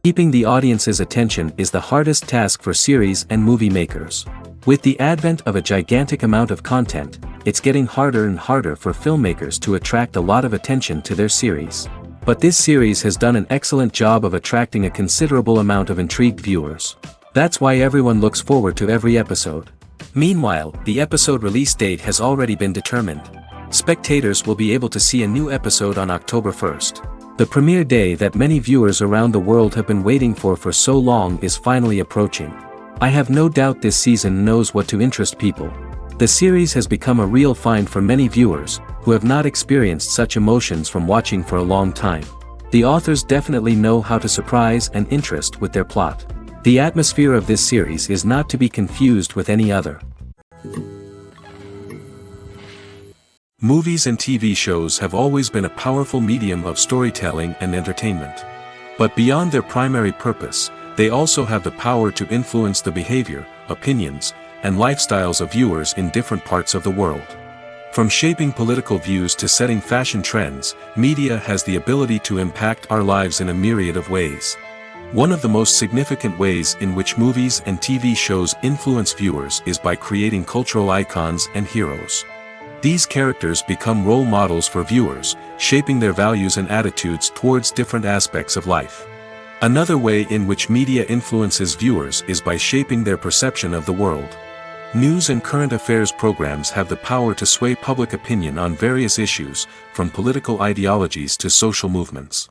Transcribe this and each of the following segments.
Keeping the audience's attention is the hardest task for series and movie makers. With the advent of a gigantic amount of content, it's getting harder and harder for filmmakers to attract a lot of attention to their series. But this series has done an excellent job of attracting a considerable amount of intrigued viewers. That's why everyone looks forward to every episode. Meanwhile, the episode release date has already been determined. Spectators will be able to see a new episode on October 1st. The premiere day that many viewers around the world have been waiting for so long is finally approaching. I have no doubt this season knows what to interest people. The series has become a real find for many viewers, who have not experienced such emotions from watching for a long time. The authors definitely know how to surprise and interest with their plot. The atmosphere of this series is not to be confused with any other. Movies and TV shows have always been a powerful medium of storytelling and entertainment. But beyond their primary purpose, they also have the power to influence the behavior, opinions, and lifestyles of viewers in different parts of the world. From shaping political views to setting fashion trends, media has the ability to impact our lives in a myriad of ways. One of the most significant ways in which movies and TV shows influence viewers is by creating cultural icons and heroes. These characters become role models for viewers, shaping their values and attitudes towards different aspects of life. Another way in which media influences viewers is by shaping their perception of the world. News and current affairs programs have the power to sway public opinion on various issues, from political ideologies to social movements.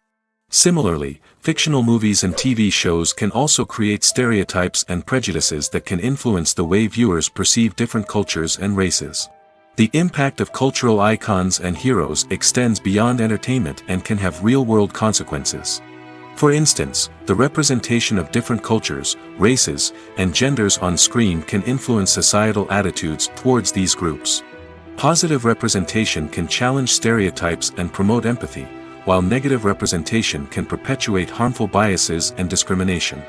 Similarly, fictional movies and TV shows can also create stereotypes and prejudices that can influence the way viewers perceive different cultures and races. The impact of cultural icons and heroes extends beyond entertainment and can have real-world consequences. For instance, the representation of different cultures, races, and genders on screen can influence societal attitudes towards these groups. Positive representation can challenge stereotypes and promote empathy, while negative representation can perpetuate harmful biases and discrimination.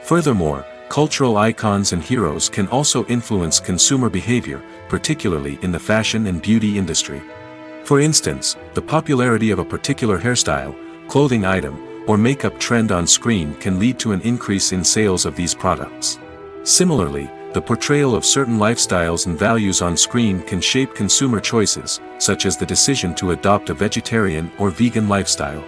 Furthermore, cultural icons and heroes can also influence consumer behavior, particularly in the fashion and beauty industry. For instance, the popularity of a particular hairstyle, clothing item, or makeup trend on screen can lead to an increase in sales of these products. Similarly, the portrayal of certain lifestyles and values on screen can shape consumer choices, such as the decision to adopt a vegetarian or vegan lifestyle.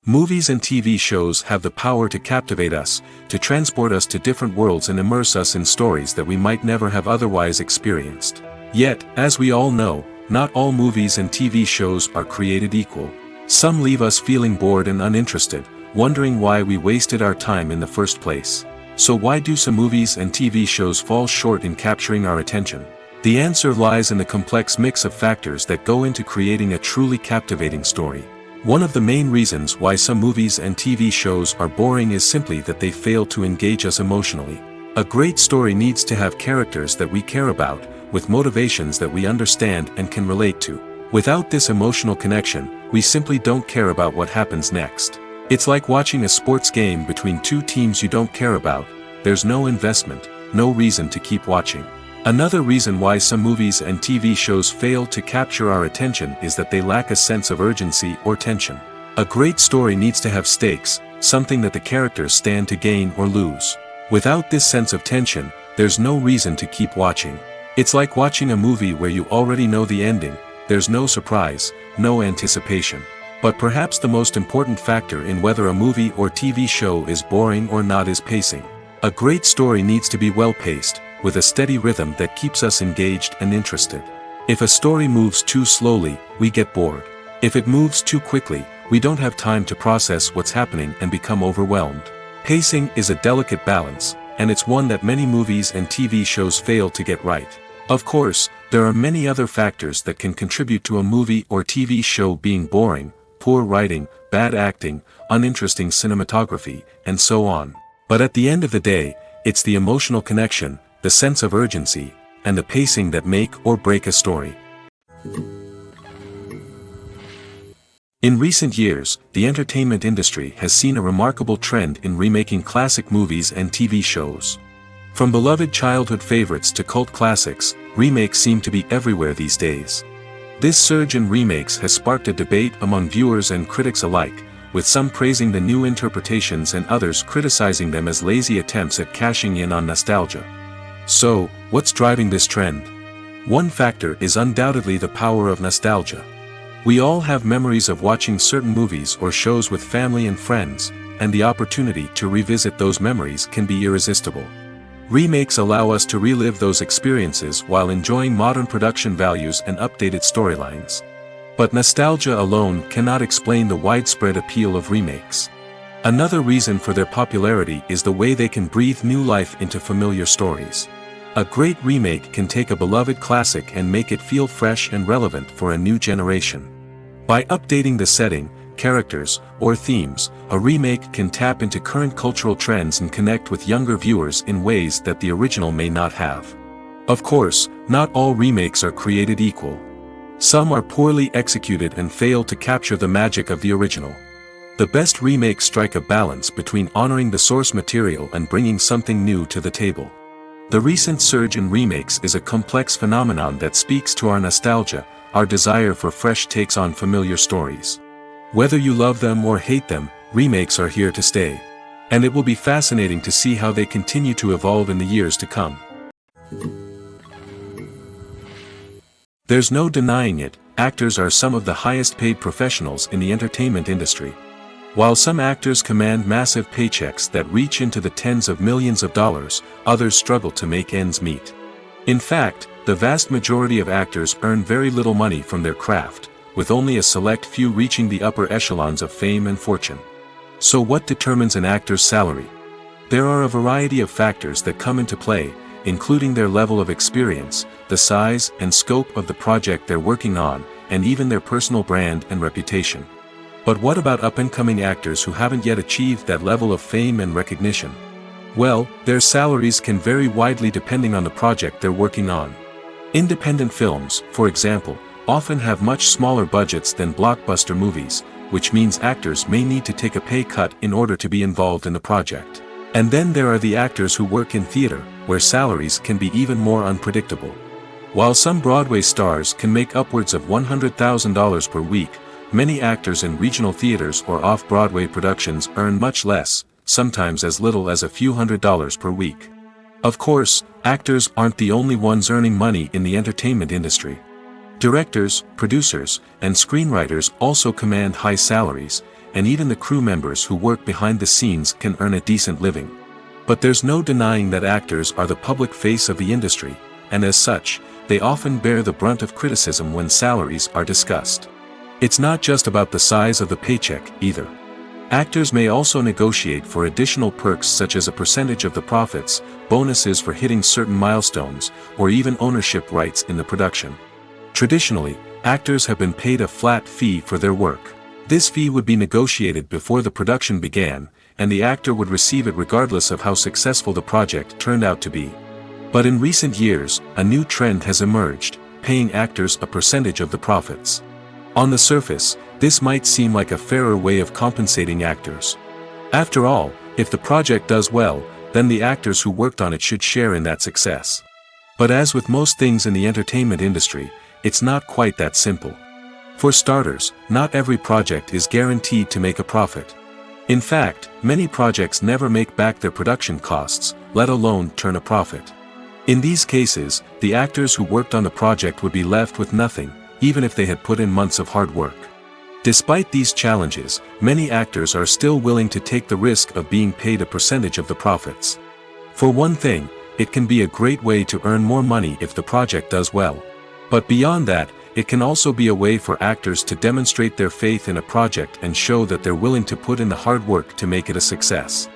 Movies and TV shows have the power to captivate us, to transport us to different worlds and immerse us in stories that we might never have otherwise experienced. Yet, as we all know, not all movies and TV shows are created equal. Some leave us feeling bored and uninterested, wondering why we wasted our time in the first place. So why do some movies and TV shows fall short in capturing our attention? The answer lies in the complex mix of factors that go into creating a truly captivating story. One of the main reasons why some movies and TV shows are boring is simply that they fail to engage us emotionally. A great story needs to have characters that we care about, with motivations that we understand and can relate to. Without this emotional connection, we simply don't care about what happens next. It's like watching a sports game between two teams you don't care about. There's no investment, no reason to keep watching. Another reason why some movies and TV shows fail to capture our attention is that they lack a sense of urgency or tension. A great story needs to have stakes, something that the characters stand to gain or lose. Without this sense of tension, there's no reason to keep watching. It's like watching a movie where you already know the ending. There's no surprise, no anticipation. But perhaps the most important factor in whether a movie or TV show is boring or not is pacing. A great story needs to be well-paced, with a steady rhythm that keeps us engaged and interested. If a story moves too slowly, we get bored. If it moves too quickly, we don't have time to process what's happening and become overwhelmed. Pacing is a delicate balance, and it's one that many movies and TV shows fail to get right. Of course, there are many other factors that can contribute to a movie or TV show being boring: poor writing, bad acting, uninteresting cinematography, and so on. But at the end of the day, it's the emotional connection, the sense of urgency, and the pacing that make or break a story. In recent years, the entertainment industry has seen a remarkable trend in remaking classic movies and TV shows. From beloved childhood favorites to cult classics, remakes seem to be everywhere these days. This surge in remakes has sparked a debate among viewers and critics alike, with some praising the new interpretations and others criticizing them as lazy attempts at cashing in on nostalgia. So, what's driving this trend? One factor is undoubtedly the power of nostalgia. We all have memories of watching certain movies or shows with family and friends, and the opportunity to revisit those memories can be irresistible. Remakes allow us to relive those experiences while enjoying modern production values and updated storylines. But nostalgia alone cannot explain the widespread appeal of remakes. Another reason for their popularity is the way they can breathe new life into familiar stories. A great remake can take a beloved classic and make it feel fresh and relevant for a new generation. By updating the setting, characters, or themes, a remake can tap into current cultural trends and connect with younger viewers in ways that the original may not have. Of course, not all remakes are created equal. Some are poorly executed and fail to capture the magic of the original. The best remakes strike a balance between honoring the source material and bringing something new to the table. The recent surge in remakes is a complex phenomenon that speaks to our nostalgia, our desire for fresh takes on familiar stories. Whether you love them or hate them, remakes are here to stay. And it will be fascinating to see how they continue to evolve in the years to come. There's no denying it, actors are some of the highest paid professionals in the entertainment industry. While some actors command massive paychecks that reach into the tens of millions of dollars, others struggle to make ends meet. In fact, the vast majority of actors earn very little money from their craft, with only a select few reaching the upper echelons of fame and fortune. So what determines an actor's salary? There are a variety of factors that come into play, including their level of experience, the size and scope of the project they're working on, and even their personal brand and reputation. But what about up-and-coming actors who haven't yet achieved that level of fame and recognition? Well, their salaries can vary widely depending on the project they're working on. Independent films, for example, often have much smaller budgets than blockbuster movies, which means actors may need to take a pay cut in order to be involved in the project. And then there are the actors who work in theater, where salaries can be even more unpredictable. While some Broadway stars can make upwards of $100,000 per week, many actors in regional theaters or off-Broadway productions earn much less, sometimes as little as a few $100s per week. Of course, actors aren't the only ones earning money in the entertainment industry. Directors, producers, and screenwriters also command high salaries, and even the crew members who work behind the scenes can earn a decent living. But there's no denying that actors are the public face of the industry, and as such, they often bear the brunt of criticism when salaries are discussed. It's not just about the size of the paycheck, either. Actors may also negotiate for additional perks such as a percentage of the profits, bonuses for hitting certain milestones, or even ownership rights in the production. Traditionally, actors have been paid a flat fee for their work. This fee would be negotiated before the production began, and the actor would receive it regardless of how successful the project turned out to be. But in recent years, a new trend has emerged, paying actors a percentage of the profits. On the surface, this might seem like a fairer way of compensating actors. After all, if the project does well, then the actors who worked on it should share in that success. But as with most things in the entertainment industry, it's not quite that simple. For starters, not every project is guaranteed to make a profit. In fact, many projects never make back their production costs, let alone turn a profit. In these cases, the actors who worked on the project would be left with nothing, even if they had put in months of hard work. Despite these challenges, many actors are still willing to take the risk of being paid a percentage of the profits. For one thing, it can be a great way to earn more money if the project does well. But beyond that, it can also be a way for actors to demonstrate their faith in a project and show that they're willing to put in the hard work to make it a success.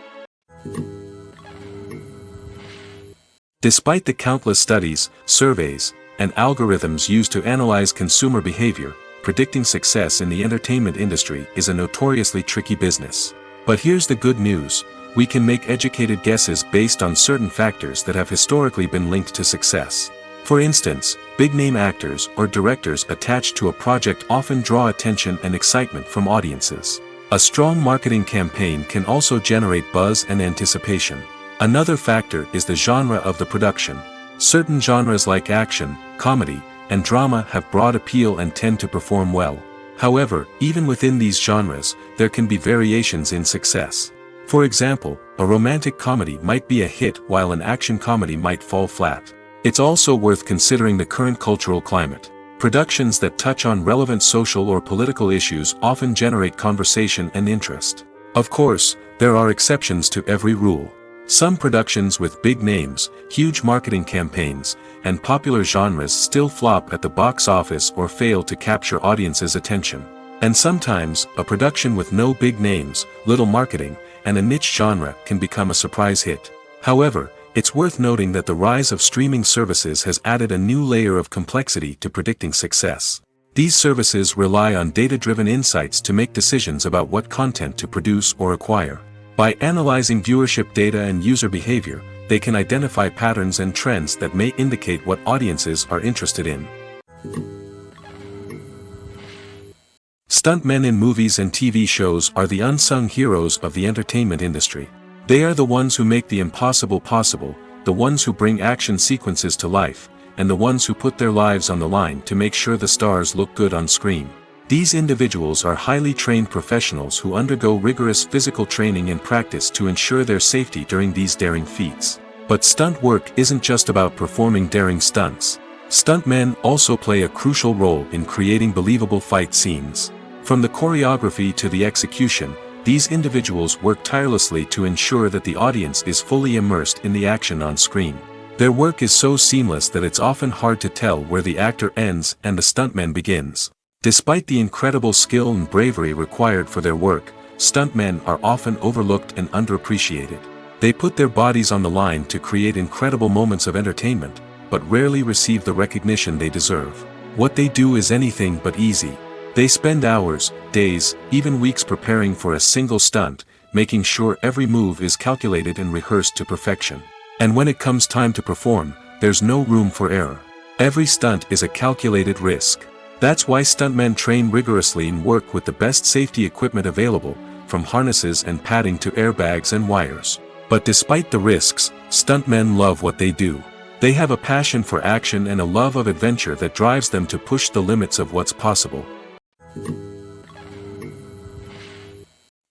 Despite the countless studies, surveys, and algorithms used to analyze consumer behavior, predicting success in the entertainment industry is a notoriously tricky business. But here's the good news: we can make educated guesses based on certain factors that have historically been linked to success. For instance, big-name actors or directors attached to a project often draw attention and excitement from audiences. A strong marketing campaign can also generate buzz and anticipation. Another factor is the genre of the production. Certain genres like action, comedy, and drama have broad appeal and tend to perform well. However, even within these genres, there can be variations in success. For example, a romantic comedy might be a hit while an action comedy might fall flat. It's also worth considering the current cultural climate. Productions that touch on relevant social or political issues often generate conversation and interest. Of course, there are exceptions to every rule. Some productions with big names, huge marketing campaigns, and popular genres still flop at the box office or fail to capture audiences' attention. And sometimes, a production with no big names, little marketing, and a niche genre can become a surprise hit. However, it's worth noting that the rise of streaming services has added a new layer of complexity to predicting success. These services rely on data-driven insights to make decisions about what content to produce or acquire. By analyzing viewership data and user behavior, they can identify patterns and trends that may indicate what audiences are interested in. Stuntmen in movies and TV shows are the unsung heroes of the entertainment industry. They are the ones who make the impossible possible, the ones who bring action sequences to life, and the ones who put their lives on the line to make sure the stars look good on screen. These individuals are highly trained professionals who undergo rigorous physical training and practice to ensure their safety during these daring feats. But stunt work isn't just about performing daring stunts. Stuntmen also play a crucial role in creating believable fight scenes. From the choreography to the execution, these individuals work tirelessly to ensure that the audience is fully immersed in the action on screen. Their work is so seamless that it's often hard to tell where the actor ends and the stuntman begins. Despite the incredible skill and bravery required for their work, stuntmen are often overlooked and underappreciated. They put their bodies on the line to create incredible moments of entertainment, but rarely receive the recognition they deserve. What they do is anything but easy. They spend hours, days, even weeks preparing for a single stunt, making sure every move is calculated and rehearsed to perfection. And when it comes time to perform, there's no room for error. Every stunt is a calculated risk. That's why stuntmen train rigorously and work with the best safety equipment available, from harnesses and padding to airbags and wires. But despite the risks, stuntmen love what they do. They have a passion for action and a love of adventure that drives them to push the limits of what's possible.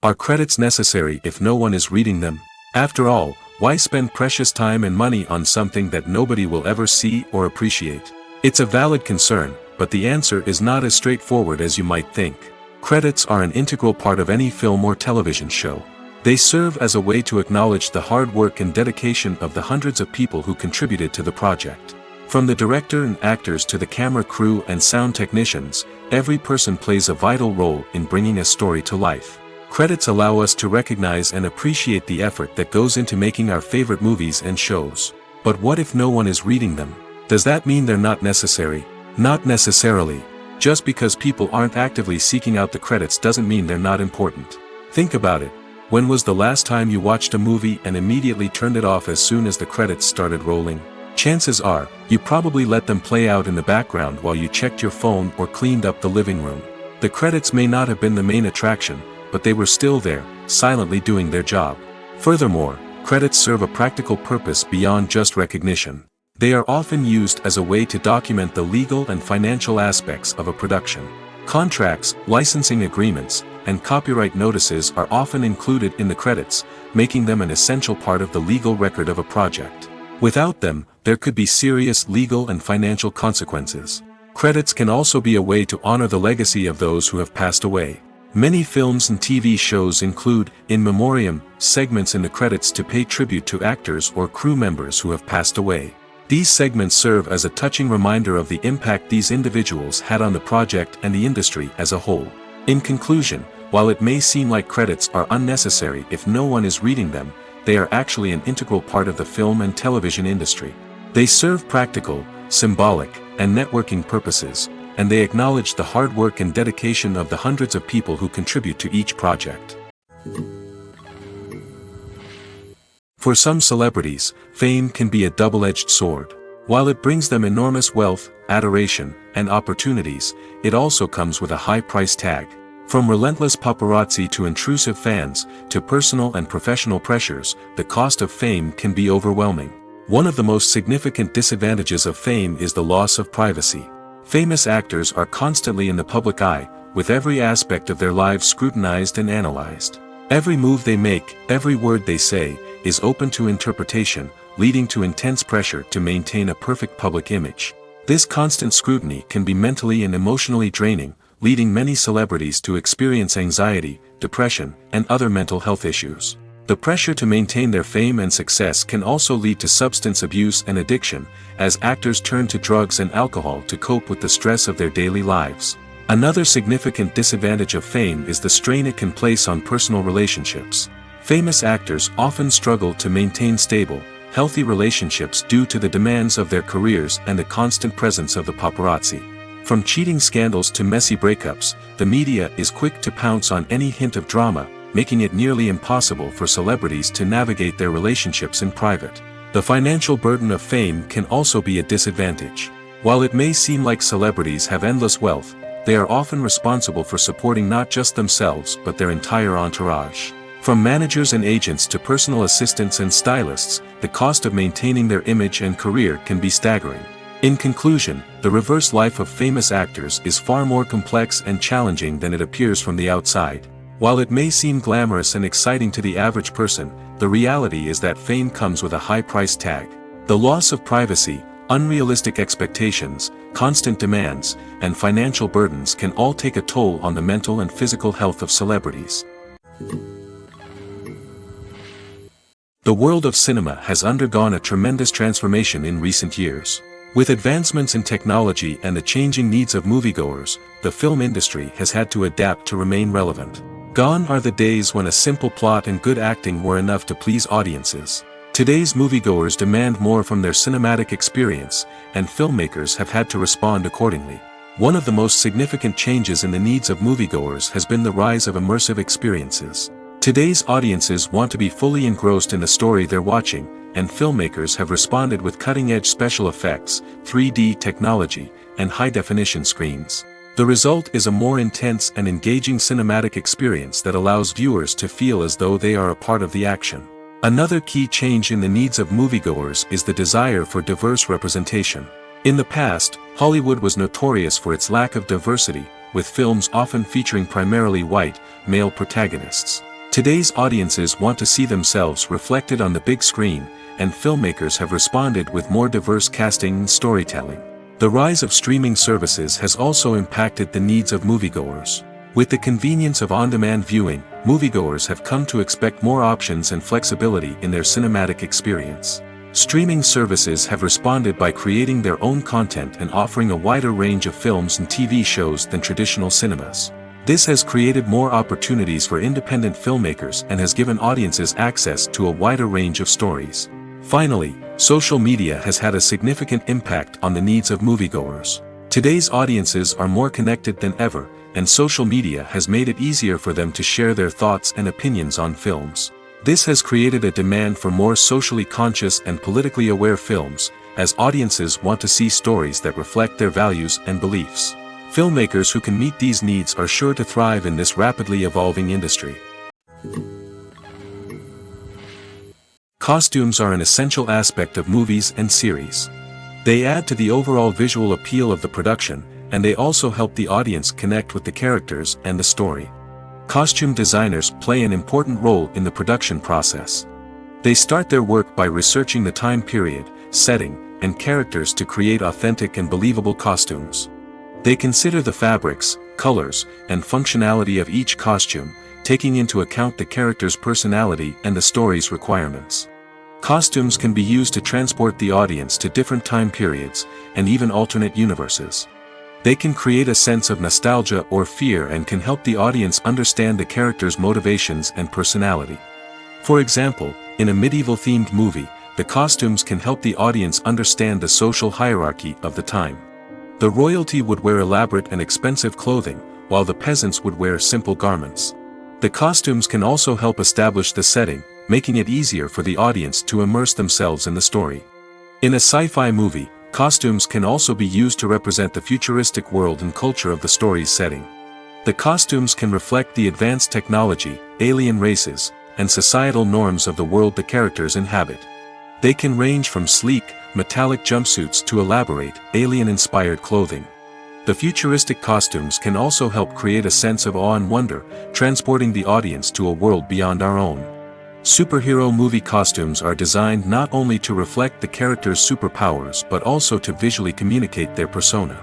Are credits necessary if no one is reading them? After all, why spend precious time and money on something that nobody will ever see or appreciate? It's a valid concern, but the answer is not as straightforward as you might think. Credits are an integral part of any film or television show. They serve as a way to acknowledge the hard work and dedication of the hundreds of people who contributed to the project. From the director and actors to the camera crew and sound technicians, every person plays a vital role in bringing a story to life. Credits allow us to recognize and appreciate the effort that goes into making our favorite movies and shows. But what if no one is reading them? Does that mean they're not necessary? Not necessarily. Just because people aren't actively seeking out the credits doesn't mean they're not important. Think about it. When was the last time you watched a movie and immediately turned it off as soon as the credits started rolling? Chances are, you probably let them play out in the background while you checked your phone or cleaned up the living room. The credits may not have been the main attraction, but they were still there, silently doing their job. Furthermore, credits serve a practical purpose beyond just recognition. They are often used as a way to document the legal and financial aspects of a production. Contracts, licensing agreements, and copyright notices are often included in the credits, making them an essential part of the legal record of a project. Without them, there could be serious legal and financial consequences. Credits can also be a way to honor the legacy of those who have passed away. Many films and TV shows include, in memoriam, segments in the credits to pay tribute to actors or crew members who have passed away. These segments serve as a touching reminder of the impact these individuals had on the project and the industry as a whole. In conclusion, while it may seem like credits are unnecessary if no one is reading them, they are actually an integral part of the film and television industry. They serve practical, symbolic, and networking purposes, and they acknowledge the hard work and dedication of the hundreds of people who contribute to each project. For some celebrities, fame can be a double-edged sword. While it brings them enormous wealth, adoration, and opportunities, it also comes with a high price tag. From relentless paparazzi to intrusive fans, to personal and professional pressures, the cost of fame can be overwhelming. One of the most significant disadvantages of fame is the loss of privacy. Famous actors are constantly in the public eye, with every aspect of their lives scrutinized and analyzed. Every move they make, every word they say, is open to interpretation, leading to intense pressure to maintain a perfect public image. This constant scrutiny can be mentally and emotionally draining, leading many celebrities to experience anxiety, depression, and other mental health issues. The pressure to maintain their fame and success can also lead to substance abuse and addiction, as actors turn to drugs and alcohol to cope with the stress of their daily lives. Another significant disadvantage of fame is the strain it can place on personal relationships. Famous actors often struggle to maintain stable, healthy relationships due to the demands of their careers and the constant presence of the paparazzi. From cheating scandals to messy breakups, the media is quick to pounce on any hint of drama, making it nearly impossible for celebrities to navigate their relationships in private. The financial burden of fame can also be a disadvantage. While it may seem like celebrities have endless wealth, they are often responsible for supporting not just themselves but their entire entourage. From managers and agents to personal assistants and stylists, the cost of maintaining their image and career can be staggering. In conclusion, the reverse life of famous actors is far more complex and challenging than it appears from the outside. While it may seem glamorous and exciting to the average person, the reality is that fame comes with a high price tag. The loss of privacy, unrealistic expectations, constant demands, and financial burdens can all take a toll on the mental and physical health of celebrities. The world of cinema has undergone a tremendous transformation in recent years. With advancements in technology and the changing needs of moviegoers, the film industry has had to adapt to remain relevant. Gone are the days when a simple plot and good acting were enough to please audiences. Today's moviegoers demand more from their cinematic experience, and filmmakers have had to respond accordingly. One of the most significant changes in the needs of moviegoers has been the rise of immersive experiences. Today's audiences want to be fully engrossed in the story they're watching, and filmmakers have responded with cutting-edge special effects, 3D technology, and high-definition screens. The result is a more intense and engaging cinematic experience that allows viewers to feel as though they are a part of the action. Another key change in the needs of moviegoers is the desire for diverse representation. In the past, Hollywood was notorious for its lack of diversity, with films often featuring primarily white, male protagonists. Today's audiences want to see themselves reflected on the big screen, and filmmakers have responded with more diverse casting and storytelling. The rise of streaming services has also impacted the needs of moviegoers. With the convenience of on-demand viewing, moviegoers have come to expect more options and flexibility in their cinematic experience. Streaming services have responded by creating their own content and offering a wider range of films and TV shows than traditional cinemas. This has created more opportunities for independent filmmakers and has given audiences access to a wider range of stories. Finally, social media has had a significant impact on the needs of moviegoers. Today's audiences are more connected than ever, and social media has made it easier for them to share their thoughts and opinions on films. This has created a demand for more socially conscious and politically aware films, as audiences want to see stories that reflect their values and beliefs. Filmmakers who can meet these needs are sure to thrive in this rapidly evolving industry. Costumes are an essential aspect of movies and series. They add to the overall visual appeal of the production, and they also help the audience connect with the characters and the story. Costume designers play an important role in the production process. They start their work by researching the time period, setting, and characters to create authentic and believable costumes. They consider the fabrics, colors, and functionality of each costume, taking into account the character's personality and the story's requirements. Costumes can be used to transport the audience to different time periods, and even alternate universes. They can create a sense of nostalgia or fear and can help the audience understand the character's motivations and personality. For example, in a medieval-themed movie, the costumes can help the audience understand the social hierarchy of the time. The royalty would wear elaborate and expensive clothing, while the peasants would wear simple garments. The costumes can also help establish the setting, making it easier for the audience to immerse themselves in the story. In a sci-fi movie, costumes can also be used to represent the futuristic world and culture of the story's setting. The costumes can reflect the advanced technology, alien races, and societal norms of the world the characters inhabit. They can range from sleek, metallic jumpsuits to elaborate, alien-inspired clothing. The futuristic costumes can also help create a sense of awe and wonder, transporting the audience to a world beyond our own. Superhero movie costumes are designed not only to reflect the character's superpowers but also to visually communicate their persona.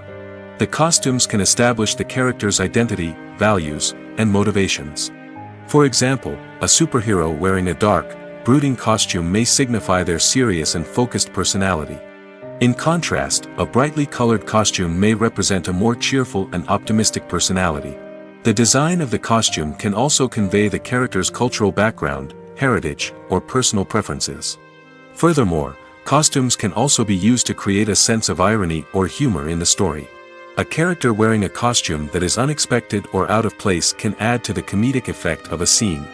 The costumes can establish the character's identity, values, and motivations. For example, a superhero wearing a dark, brooding costume may signify their serious and focused personality. In contrast, a brightly colored costume may represent a more cheerful and optimistic personality. The design of the costume can also convey the character's cultural background, heritage, or personal preferences. Furthermore, costumes can also be used to create a sense of irony or humor in the story. A character wearing a costume that is unexpected or out of place can add to the comedic effect of a scene.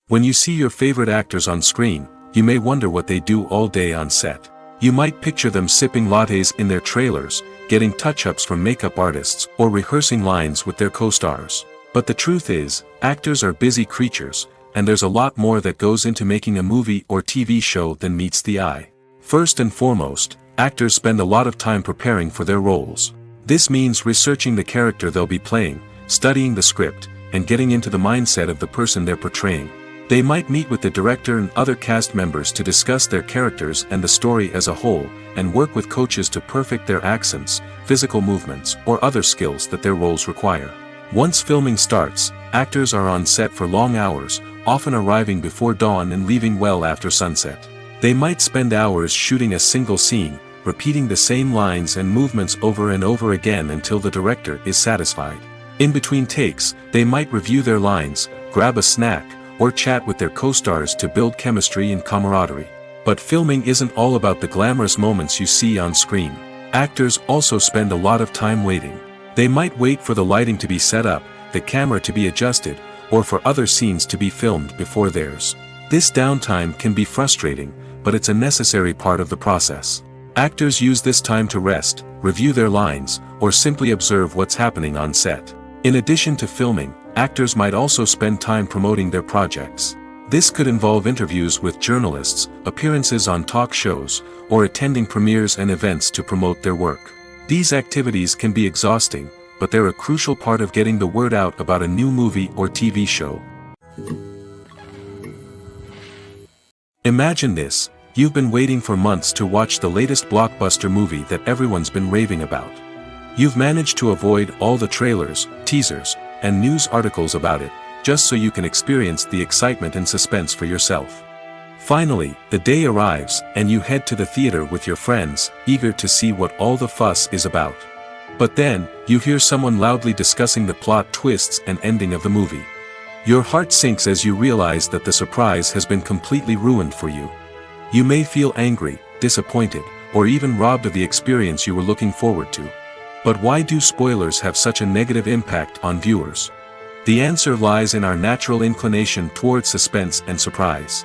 When you see your favorite actors on screen, you may wonder what they do all day on set. You might picture them sipping lattes in their trailers, getting touch-ups from makeup artists, or rehearsing lines with their co-stars. But the truth is, actors are busy creatures, and there's a lot more that goes into making a movie or TV show than meets the eye. First and foremost, actors spend a lot of time preparing for their roles. This means researching the character they'll be playing, studying the script, and getting into the mindset of the person they're portraying. They might meet with the director and other cast members to discuss their characters and the story as a whole, and work with coaches to perfect their accents, physical movements, or other skills that their roles require. Once filming starts, actors are on set for long hours, often arriving before dawn and leaving well after sunset. They might spend hours shooting a single scene, repeating the same lines and movements over and over again until the director is satisfied. In between takes, they might review their lines, grab a snack, or chat with their co-stars to build chemistry and camaraderie. But filming isn't all about the glamorous moments you see on screen. Actors also spend a lot of time waiting. They might wait for the lighting to be set up, the camera to be adjusted, or for other scenes to be filmed before theirs. This downtime can be frustrating, but it's a necessary part of the process. Actors use this time to rest, review their lines, or simply observe what's happening on set. In addition to filming, actors might also spend time promoting their projects. This could involve interviews with journalists, appearances on talk shows, or attending premieres and events to promote their work. These activities can be exhausting, but they're a crucial part of getting the word out about a new movie or TV show. Imagine this: you've been waiting for months to watch the latest blockbuster movie that everyone's been raving about. You've managed to avoid all the trailers, teasers, and news articles about it, just so you can experience the excitement and suspense for yourself. Finally, the day arrives, and you head to the theater with your friends, eager to see what all the fuss is about. But then, you hear someone loudly discussing the plot twists and ending of the movie. Your heart sinks as you realize that the surprise has been completely ruined for you. You may feel angry, disappointed, or even robbed of the experience you were looking forward to. But why do spoilers have such a negative impact on viewers? The answer lies in our natural inclination toward suspense and surprise.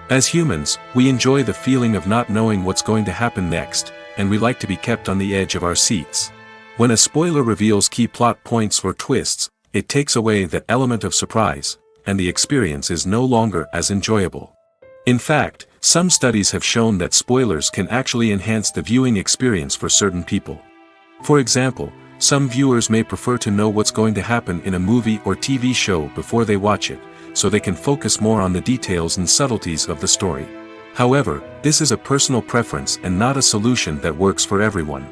As humans, we enjoy the feeling of not knowing what's going to happen next, and we like to be kept on the edge of our seats. When a spoiler reveals key plot points or twists, it takes away that element of surprise, and the experience is no longer as enjoyable. In fact, some studies have shown that spoilers can actually enhance the viewing experience for certain people. For example, some viewers may prefer to know what's going to happen in a movie or TV show before they watch it, so they can focus more on the details and subtleties of the story. However, this is a personal preference and not a solution that works for everyone.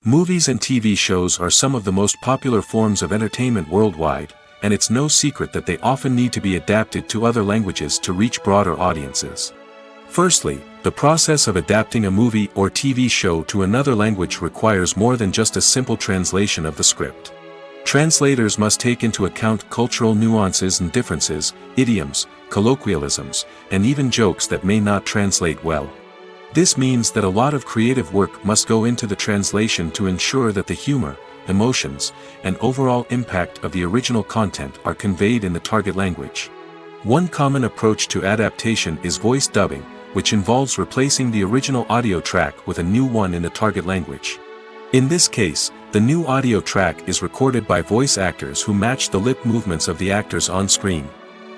Movies and TV shows are some of the most popular forms of entertainment worldwide, and it's no secret that they often need to be adapted to other languages to reach broader audiences. Firstly, the process of adapting a movie or TV show to another language requires more than just a simple translation of the script. Translators must take into account cultural nuances and differences, idioms, colloquialisms, and even jokes that may not translate well. This means that a lot of creative work must go into the translation to ensure that the humor, emotions, and overall impact of the original content are conveyed in the target language. One common approach to adaptation is voice dubbing, which involves replacing the original audio track with a new one in the target language. In this case, the new audio track is recorded by voice actors who match the lip movements of the actors on screen.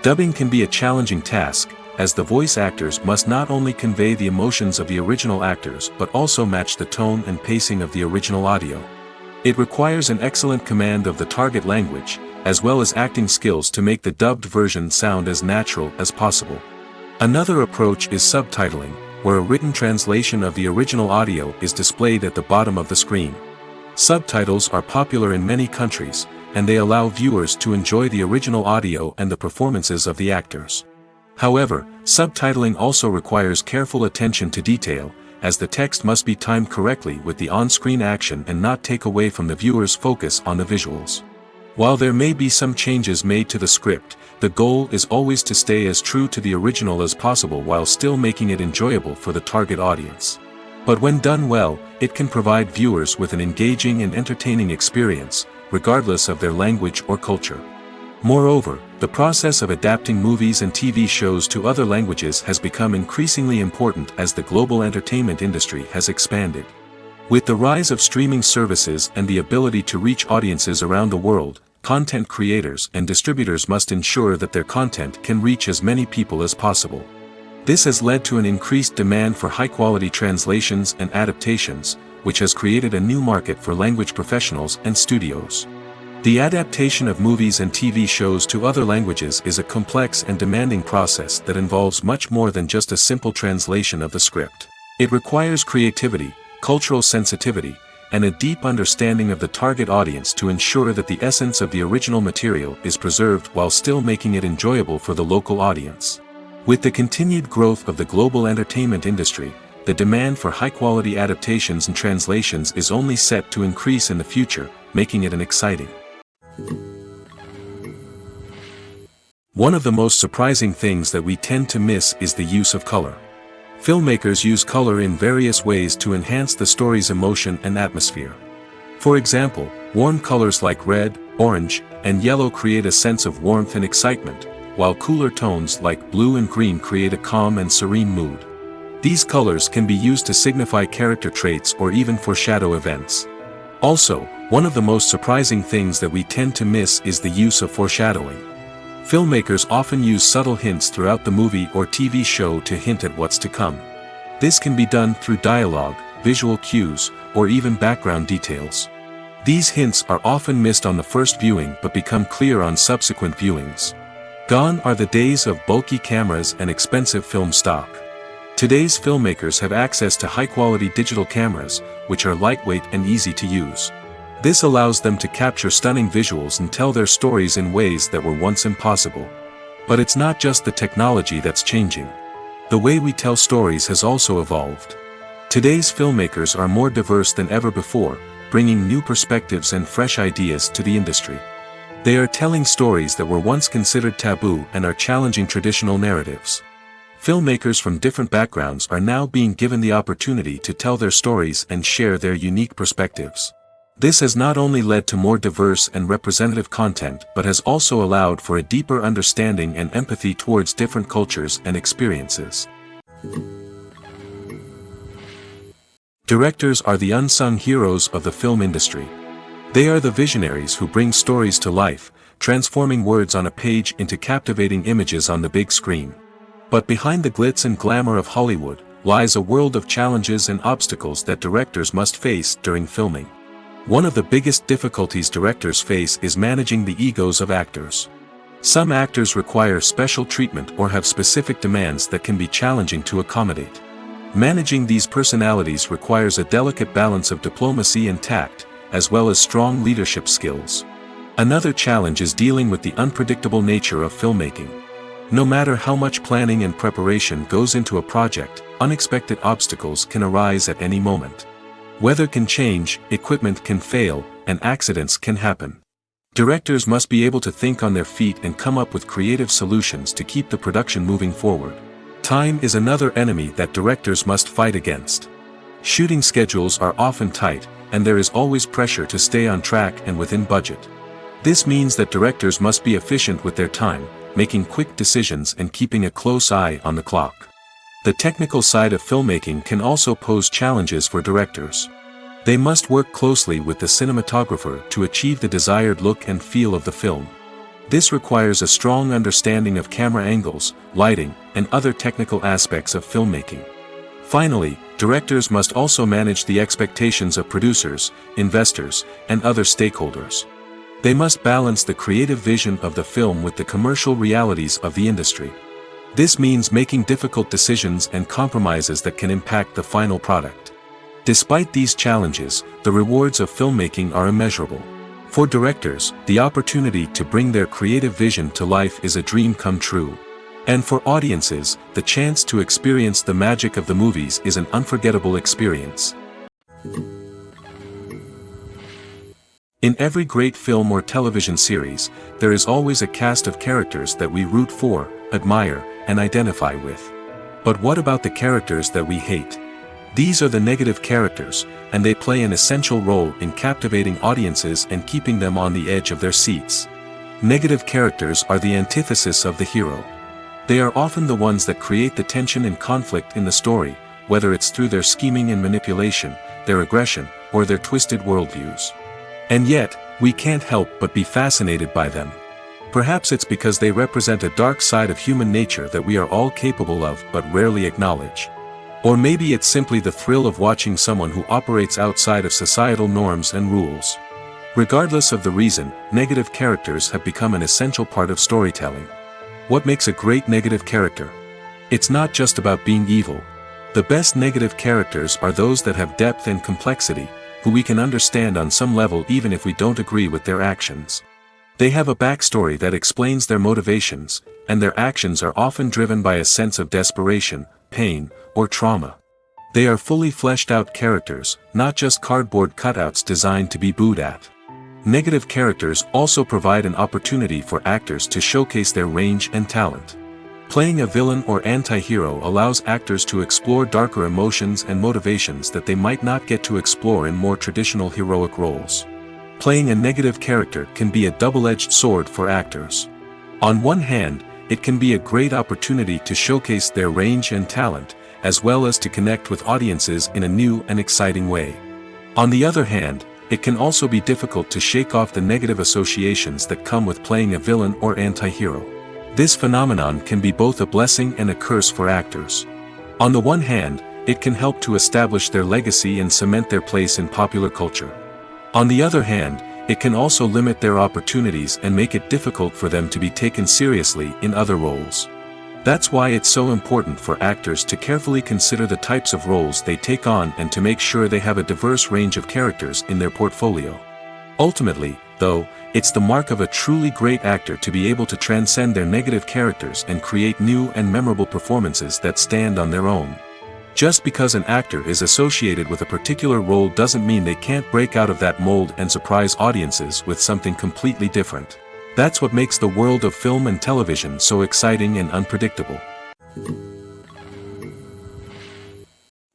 Dubbing can be a challenging task, as the voice actors must not only convey the emotions of the original actors but also match the tone and pacing of the original audio. It requires an excellent command of the target language, as well as acting skills to make the dubbed version sound as natural as possible. Another approach is subtitling, where a written translation of the original audio is displayed at the bottom of the screen. Subtitles are popular in many countries, and they allow viewers to enjoy the original audio and the performances of the actors. However, subtitling also requires careful attention to detail, as the text must be timed correctly with the on-screen action and not take away from the viewer's focus on the visuals. While there may be some changes made to the script, the goal is always to stay as true to the original as possible while still making it enjoyable for the target audience. But when done well, it can provide viewers with an engaging and entertaining experience, regardless of their language or culture. Moreover, the process of adapting movies and TV shows to other languages has become increasingly important as the global entertainment industry has expanded. With the rise of streaming services and the ability to reach audiences around the world, content creators and distributors must ensure that their content can reach as many people as possible. This has led to an increased demand for high-quality translations and adaptations, which has created a new market for language professionals and studios. The adaptation of movies and TV shows to other languages is a complex and demanding process that involves much more than just a simple translation of the script. It requires creativity, cultural sensitivity, and a deep understanding of the target audience to ensure that the essence of the original material is preserved while still making it enjoyable for the local audience. With the continued growth of the global entertainment industry, the demand for high-quality adaptations and translations is only set to increase in the future, making it exciting. One of the most surprising things that we tend to miss is the use of color. Filmmakers use color in various ways to enhance the story's emotion and atmosphere. For example, warm colors like red, orange, and yellow create a sense of warmth and excitement, while cooler tones like blue and green create a calm and serene mood. These colors can be used to signify character traits or even foreshadow events. Also, one of the most surprising things that we tend to miss is the use of foreshadowing. Filmmakers often use subtle hints throughout the movie or TV show to hint at what's to come. This can be done through dialogue, visual cues, or even background details. These hints are often missed on the first viewing but become clear on subsequent viewings. Gone are the days of bulky cameras and expensive film stock. Today's filmmakers have access to high-quality digital cameras, which are lightweight and easy to use. This allows them to capture stunning visuals and tell their stories in ways that were once impossible. But it's not just the technology that's changing. The way we tell stories has also evolved. Today's filmmakers are more diverse than ever before, bringing new perspectives and fresh ideas to the industry. They are telling stories that were once considered taboo and are challenging traditional narratives. Filmmakers from different backgrounds are now being given the opportunity to tell their stories and share their unique perspectives. This has not only led to more diverse and representative content but has also allowed for a deeper understanding and empathy towards different cultures and experiences. Directors are the unsung heroes of the film industry. They are the visionaries who bring stories to life, transforming words on a page into captivating images on the big screen. But behind the glitz and glamour of Hollywood lies a world of challenges and obstacles that directors must face during filming. One of the biggest difficulties directors face is managing the egos of actors. Some actors require special treatment or have specific demands that can be challenging to accommodate. Managing these personalities requires a delicate balance of diplomacy and tact, as well as strong leadership skills. Another challenge is dealing with the unpredictable nature of filmmaking. No matter how much planning and preparation goes into a project, unexpected obstacles can arise at any moment. Weather can change, equipment can fail, and accidents can happen. Directors must be able to think on their feet and come up with creative solutions to keep the production moving forward. Time is another enemy that directors must fight against. Shooting schedules are often tight, and there is always pressure to stay on track and within budget. This means that directors must be efficient with their time, making quick decisions and keeping a close eye on the clock. The technical side of filmmaking can also pose challenges for directors. They must work closely with the cinematographer to achieve the desired look and feel of the film. This requires a strong understanding of camera angles, lighting, and other technical aspects of filmmaking. Finally, directors must also manage the expectations of producers, investors, and other stakeholders. They must balance the creative vision of the film with the commercial realities of the industry. This means making difficult decisions and compromises that can impact the final product. Despite these challenges, the rewards of filmmaking are immeasurable. For directors, the opportunity to bring their creative vision to life is a dream come true. And for audiences, the chance to experience the magic of the movies is an unforgettable experience. In every great film or television series, there is always a cast of characters that we root for, admire, and identify with. But what about the characters that we hate? These are the negative characters, and they play an essential role in captivating audiences and keeping them on the edge of their seats. Negative characters are the antithesis of the hero. They are often the ones that create the tension and conflict in the story, whether it's through their scheming and manipulation, their aggression, or their twisted worldviews. And yet, we can't help but be fascinated by them. Perhaps it's because they represent a dark side of human nature that we are all capable of but rarely acknowledge. Or maybe it's simply the thrill of watching someone who operates outside of societal norms and rules. Regardless of the reason, negative characters have become an essential part of storytelling. What makes a great negative character? It's not just about being evil. The best negative characters are those that have depth and complexity, who we can understand on some level even if we don't agree with their actions. They have a backstory that explains their motivations, and their actions are often driven by a sense of desperation, pain, or trauma. They are fully fleshed out characters, not just cardboard cutouts designed to be booed at. Negative characters also provide an opportunity for actors to showcase their range and talent. Playing a villain or anti-hero allows actors to explore darker emotions and motivations that they might not get to explore in more traditional heroic roles. Playing a negative character can be a double-edged sword for actors. On one hand, it can be a great opportunity to showcase their range and talent, as well as to connect with audiences in a new and exciting way. On the other hand, it can also be difficult to shake off the negative associations that come with playing a villain or anti-hero. This phenomenon can be both a blessing and a curse for actors. On the one hand, it can help to establish their legacy and cement their place in popular culture. On the other hand, it can also limit their opportunities and make it difficult for them to be taken seriously in other roles. That's why it's so important for actors to carefully consider the types of roles they take on and to make sure they have a diverse range of characters in their portfolio. Ultimately, though, it's the mark of a truly great actor to be able to transcend their negative characters and create new and memorable performances that stand on their own. Just because an actor is associated with a particular role doesn't mean they can't break out of that mold and surprise audiences with something completely different. That's what makes the world of film and television so exciting and unpredictable.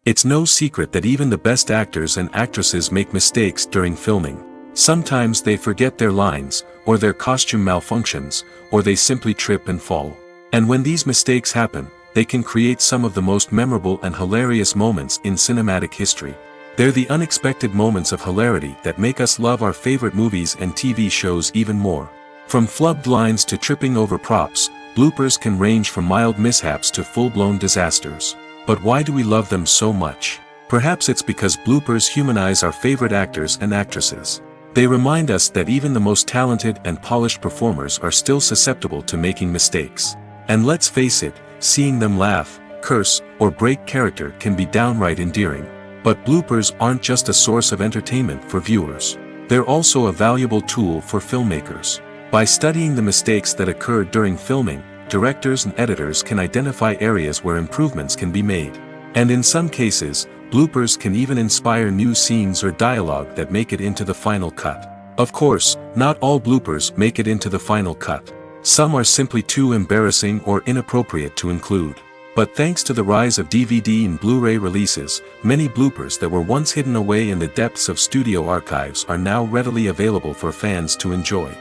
It's no secret that even the best actors and actresses make mistakes during filming. Sometimes they forget their lines, or their costume malfunctions, or they simply trip and fall. And when these mistakes happen, they can create some of the most memorable and hilarious moments in cinematic history. They're the unexpected moments of hilarity that make us love our favorite movies and TV shows even more. From flubbed lines to tripping over props, bloopers can range from mild mishaps to full-blown disasters. But why do we love them so much? Perhaps it's because bloopers humanize our favorite actors and actresses. They remind us that even the most talented and polished performers are still susceptible to making mistakes. And let's face it, seeing them laugh, curse, or break character can be downright endearing. But bloopers aren't just a source of entertainment for viewers. They're also a valuable tool for filmmakers. By studying the mistakes that occurred during filming, directors and editors can identify areas where improvements can be made. And in some cases, bloopers can even inspire new scenes or dialogue that make it into the final cut. Of course, not all bloopers make it into the final cut. Some are simply too embarrassing or inappropriate to include. But thanks to the rise of DVD and Blu-ray releases, many bloopers that were once hidden away in the depths of studio archives are now readily available for fans to enjoy.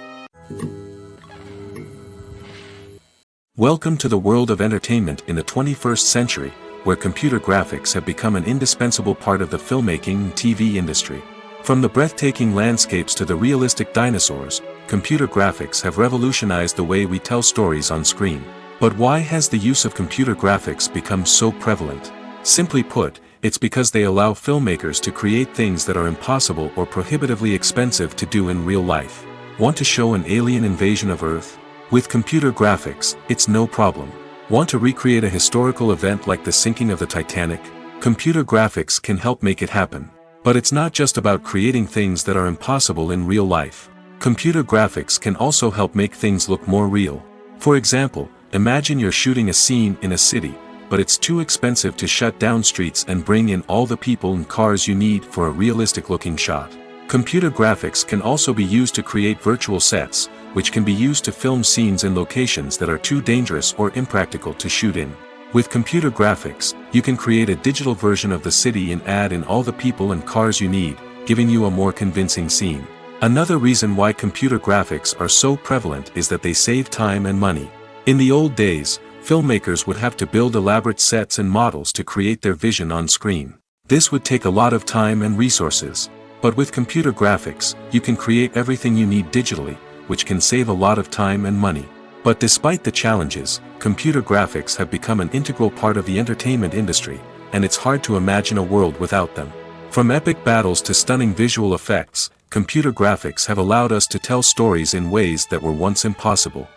Welcome to the world of entertainment in the 21st century, where computer graphics have become an indispensable part of the filmmaking and TV industry. From the breathtaking landscapes to the realistic dinosaurs, computer graphics have revolutionized the way we tell stories on screen. But why has the use of computer graphics become so prevalent? Simply put, it's because they allow filmmakers to create things that are impossible or prohibitively expensive to do in real life. Want to show an alien invasion of Earth? With computer graphics, it's no problem. Want to recreate a historical event like the sinking of the Titanic? Computer graphics can help make it happen. But it's not just about creating things that are impossible in real life. Computer graphics can also help make things look more real. For example, imagine you're shooting a scene in a city, but it's too expensive to shut down streets and bring in all the people and cars you need for a realistic-looking shot. Computer graphics can also be used to create virtual sets, which can be used to film scenes in locations that are too dangerous or impractical to shoot in. With computer graphics, you can create a digital version of the city and add in all the people and cars you need, giving you a more convincing scene. Another reason why computer graphics are so prevalent is that they save time and money. In the old days, filmmakers would have to build elaborate sets and models to create their vision on screen. This would take a lot of time and resources. But with computer graphics, you can create everything you need digitally, which can save a lot of time and money. But despite the challenges, computer graphics have become an integral part of the entertainment industry, and it's hard to imagine a world without them. From epic battles to stunning visual effects, computer graphics have allowed us to tell stories in ways that were once impossible.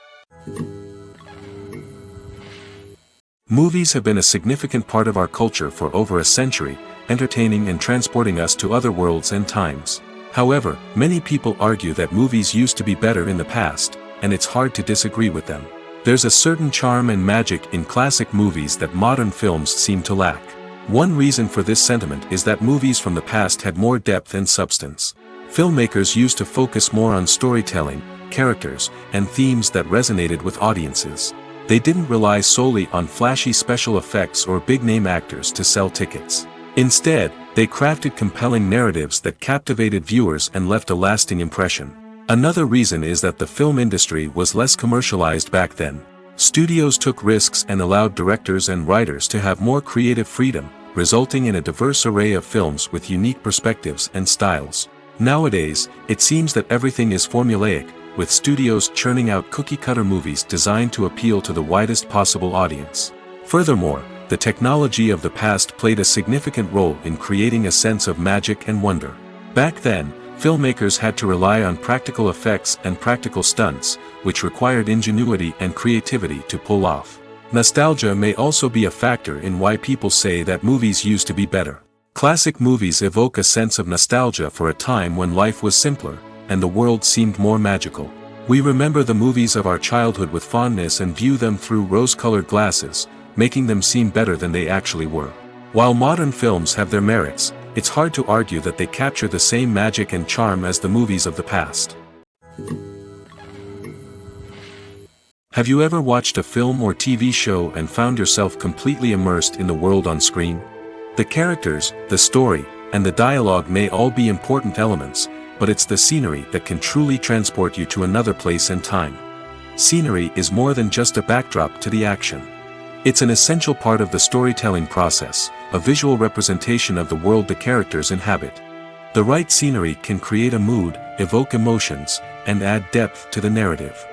Movies have been a significant part of our culture for over a century, entertaining and transporting us to other worlds and times. However, many people argue that movies used to be better in the past, and it's hard to disagree with them. There's a certain charm and magic in classic movies that modern films seem to lack. One reason for this sentiment is that movies from the past had more depth and substance. Filmmakers used to focus more on storytelling, characters, and themes that resonated with audiences. They didn't rely solely on flashy special effects or big-name actors to sell tickets. Instead, they crafted compelling narratives that captivated viewers and left a lasting impression. Another reason is that the film industry was less commercialized back then. Studios took risks and allowed directors and writers to have more creative freedom, resulting in a diverse array of films with unique perspectives and styles. Nowadays, it seems that everything is formulaic, with studios churning out cookie-cutter movies designed to appeal to the widest possible audience. Furthermore, the technology of the past played a significant role in creating a sense of magic and wonder. Back then, filmmakers had to rely on practical effects and practical stunts, which required ingenuity and creativity to pull off. Nostalgia may also be a factor in why people say that movies used to be better. Classic movies evoke a sense of nostalgia for a time when life was simpler, and the world seemed more magical. We remember the movies of our childhood with fondness and view them through rose-colored glasses, making them seem better than they actually were. While modern films have their merits, it's hard to argue that they capture the same magic and charm as the movies of the past. Have you ever watched a film or TV show and found yourself completely immersed in the world on screen? The characters, the story, and the dialogue may all be important elements, but it's the scenery that can truly transport you to another place and time. Scenery is more than just a backdrop to the action. It's an essential part of the storytelling process, a visual representation of the world the characters inhabit. The right scenery can create a mood, evoke emotions, and add depth to the narrative.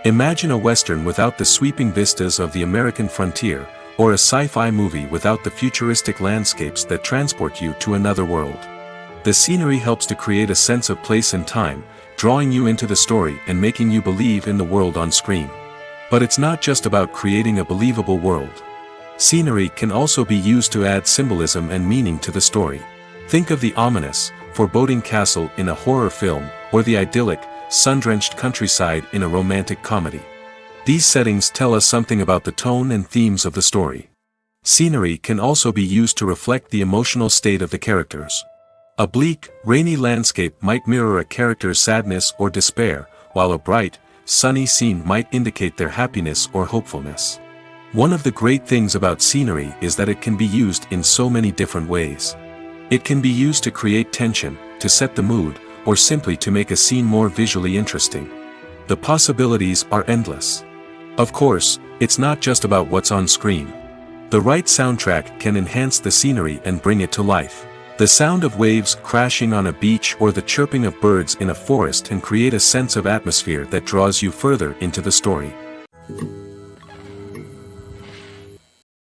Imagine a Western without the sweeping vistas of the American frontier, or a sci-fi movie without the futuristic landscapes that transport you to another world. The scenery helps to create a sense of place and time, drawing you into the story and making you believe in the world on screen. But it's not just about creating a believable world. Scenery can also be used to add symbolism and meaning to the story. Think of the ominous, foreboding castle in a horror film, or the idyllic, sun-drenched countryside in a romantic comedy. These settings tell us something about the tone and themes of the story. Scenery can also be used to reflect the emotional state of the characters. A bleak, rainy landscape might mirror a character's sadness or despair, while a bright, sunny scene might indicate their happiness or hopefulness. One of the great things about scenery is that it can be used in so many different ways. It can be used to create tension, to set the mood, or simply to make a scene more visually interesting. The possibilities are endless. Of course, it's not just about what's on screen. The right soundtrack can enhance the scenery and bring it to life. The sound of waves crashing on a beach or the chirping of birds in a forest can create a sense of atmosphere that draws you further into the story.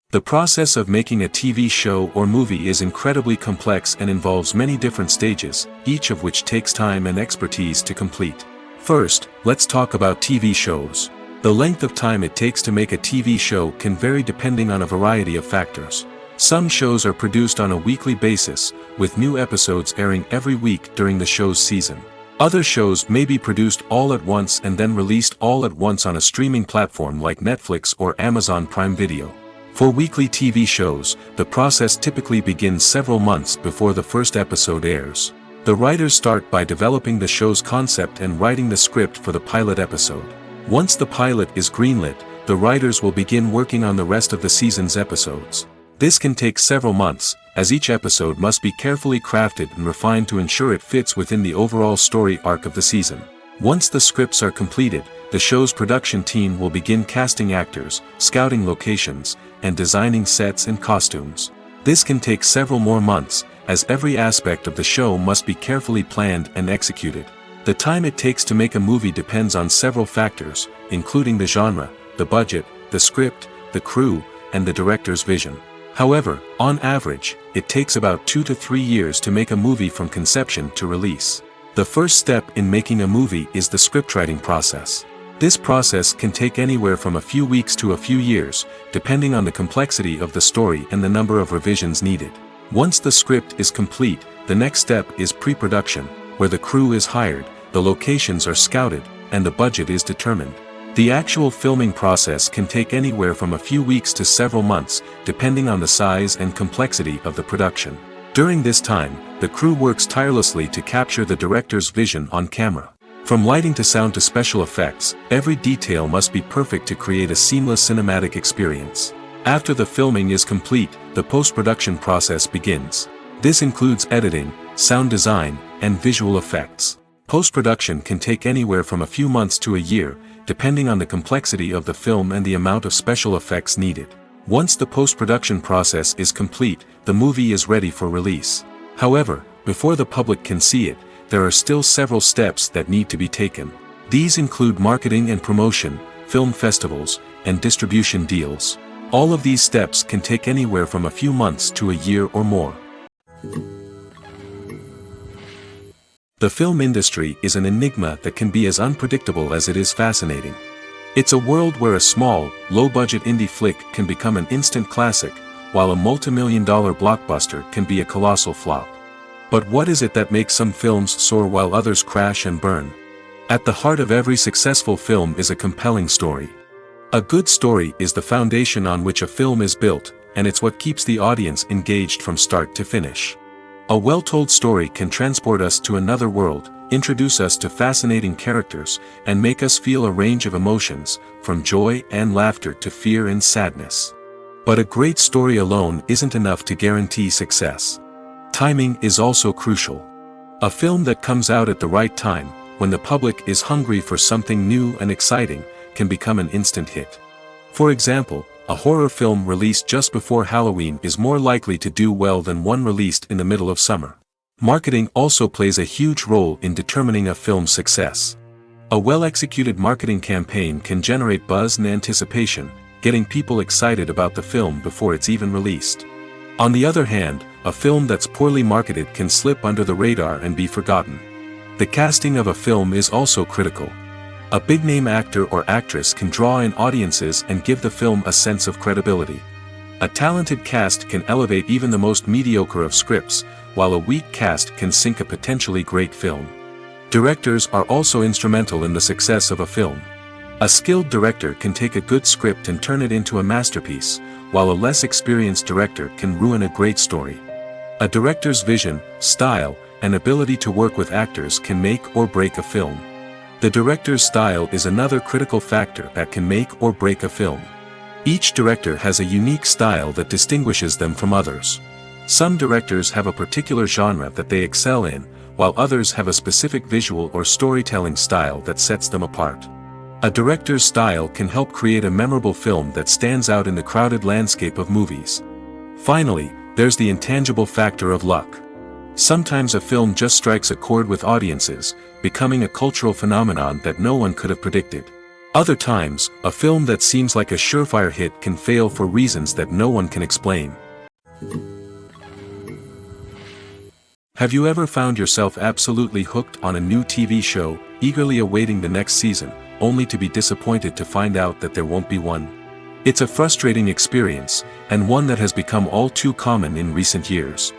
The process of making a TV show or movie is incredibly complex and involves many different stages, each of which takes time and expertise to complete. First, let's talk about TV shows. The length of time it takes to make a TV show can vary depending on a variety of factors. Some shows are produced on a weekly basis, with new episodes airing every week during the show's season. Other shows may be produced all at once and then released all at once on a streaming platform like Netflix or Amazon Prime Video. For weekly TV shows, the process typically begins several months before the first episode airs. The writers start by developing the show's concept and writing the script for the pilot episode. Once the pilot is greenlit, the writers will begin working on the rest of the season's episodes. This can take several months, as each episode must be carefully crafted and refined to ensure it fits within the overall story arc of the season. Once the scripts are completed, the show's production team will begin casting actors, scouting locations, and designing sets and costumes. This can take several more months, as every aspect of the show must be carefully planned and executed. The time it takes to make a movie depends on several factors, including the genre, the budget, the script, the crew, and the director's vision. However, on average, it takes about 2 to 3 years to make a movie from conception to release. The first step in making a movie is the scriptwriting process. This process can take anywhere from a few weeks to a few years, depending on the complexity of the story and the number of revisions needed. Once the script is complete, the next step is pre-production, where the crew is hired, the locations are scouted, and the budget is determined. The actual filming process can take anywhere from a few weeks to several months, depending on the size and complexity of the production. During this time, the crew works tirelessly to capture the director's vision on camera. From lighting to sound to special effects, every detail must be perfect to create a seamless cinematic experience. After the filming is complete, the post-production process begins. This includes editing, sound design, and visual effects. Post-production can take anywhere from a few months to a year, depending on the complexity of the film and the amount of special effects needed. Once the post-production process is complete, the movie is ready for release. However, before the public can see it, there are still several steps that need to be taken. These include marketing and promotion, film festivals, and distribution deals. All of these steps can take anywhere from a few months to a year or more. The film industry is an enigma that can be as unpredictable as it is fascinating. It's a world where a small, low-budget indie flick can become an instant classic, while a multi-million-dollar blockbuster can be a colossal flop. But what is it that makes some films soar while others crash and burn? At the heart of every successful film is a compelling story. A good story is the foundation on which a film is built, and it's what keeps the audience engaged from start to finish. A well-told story can transport us to another world, introduce us to fascinating characters, and make us feel a range of emotions, from joy and laughter to fear and sadness. But a great story alone isn't enough to guarantee success. Timing is also crucial. A film that comes out at the right time, when the public is hungry for something new and exciting, can become an instant hit. For example, a horror film released just before Halloween is more likely to do well than one released in the middle of summer. Marketing also plays a huge role in determining a film's success. A well-executed marketing campaign can generate buzz and anticipation, getting people excited about the film before it's even released. On the other hand, a film that's poorly marketed can slip under the radar and be forgotten. The casting of a film is also critical. A big-name actor or actress can draw in audiences and give the film a sense of credibility. A talented cast can elevate even the most mediocre of scripts, while a weak cast can sink a potentially great film. Directors are also instrumental in the success of a film. A skilled director can take a good script and turn it into a masterpiece, while a less experienced director can ruin a great story. A director's vision, style, and ability to work with actors can make or break a film. The director's style is another critical factor that can make or break a film. Each director has a unique style that distinguishes them from others. Some directors have a particular genre that they excel in, while others have a specific visual or storytelling style that sets them apart. A director's style can help create a memorable film that stands out in the crowded landscape of movies. Finally, there's the intangible factor of luck. Sometimes a film just strikes a chord with audiences, becoming a cultural phenomenon that no one could have predicted. Other times, a film that seems like a surefire hit can fail for reasons that no one can explain. Have you ever found yourself absolutely hooked on a new TV show, eagerly awaiting the next season, only to be disappointed to find out that there won't be one? It's a frustrating experience, and one that has become all too common in recent years.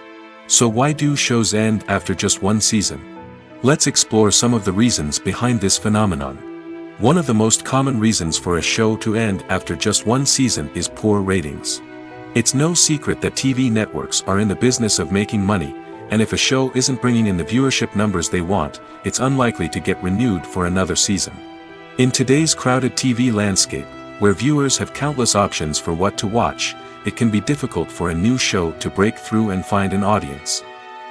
So why do shows end after just one season? Let's explore some of the reasons behind this phenomenon. One of the most common reasons for a show to end after just one season is poor ratings. It's no secret that TV networks are in the business of making money, and if a show isn't bringing in the viewership numbers they want, it's unlikely to get renewed for another season. In today's crowded TV landscape, where viewers have countless options for what to watch, it can be difficult for a new show to break through and find an audience.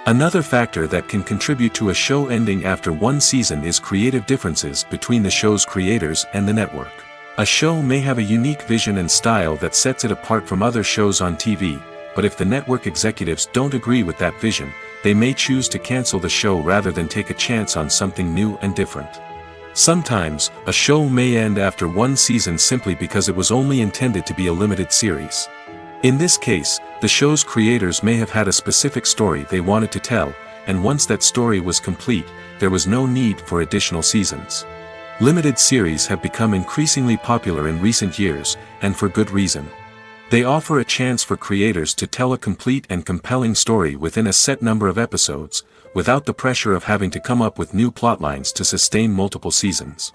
Another factor that can contribute to a show ending after one season is creative differences between the show's creators and the network. A show may have a unique vision and style that sets it apart from other shows on TV, but if the network executives don't agree with that vision, they may choose to cancel the show rather than take a chance on something new and different. Sometimes, a show may end after one season simply because it was only intended to be a limited series. In this case, the show's creators may have had a specific story they wanted to tell, and once that story was complete, there was no need for additional seasons. Limited series have become increasingly popular in recent years, and for good reason. They offer a chance for creators to tell a complete and compelling story within a set number of episodes, without the pressure of having to come up with new plotlines to sustain multiple seasons.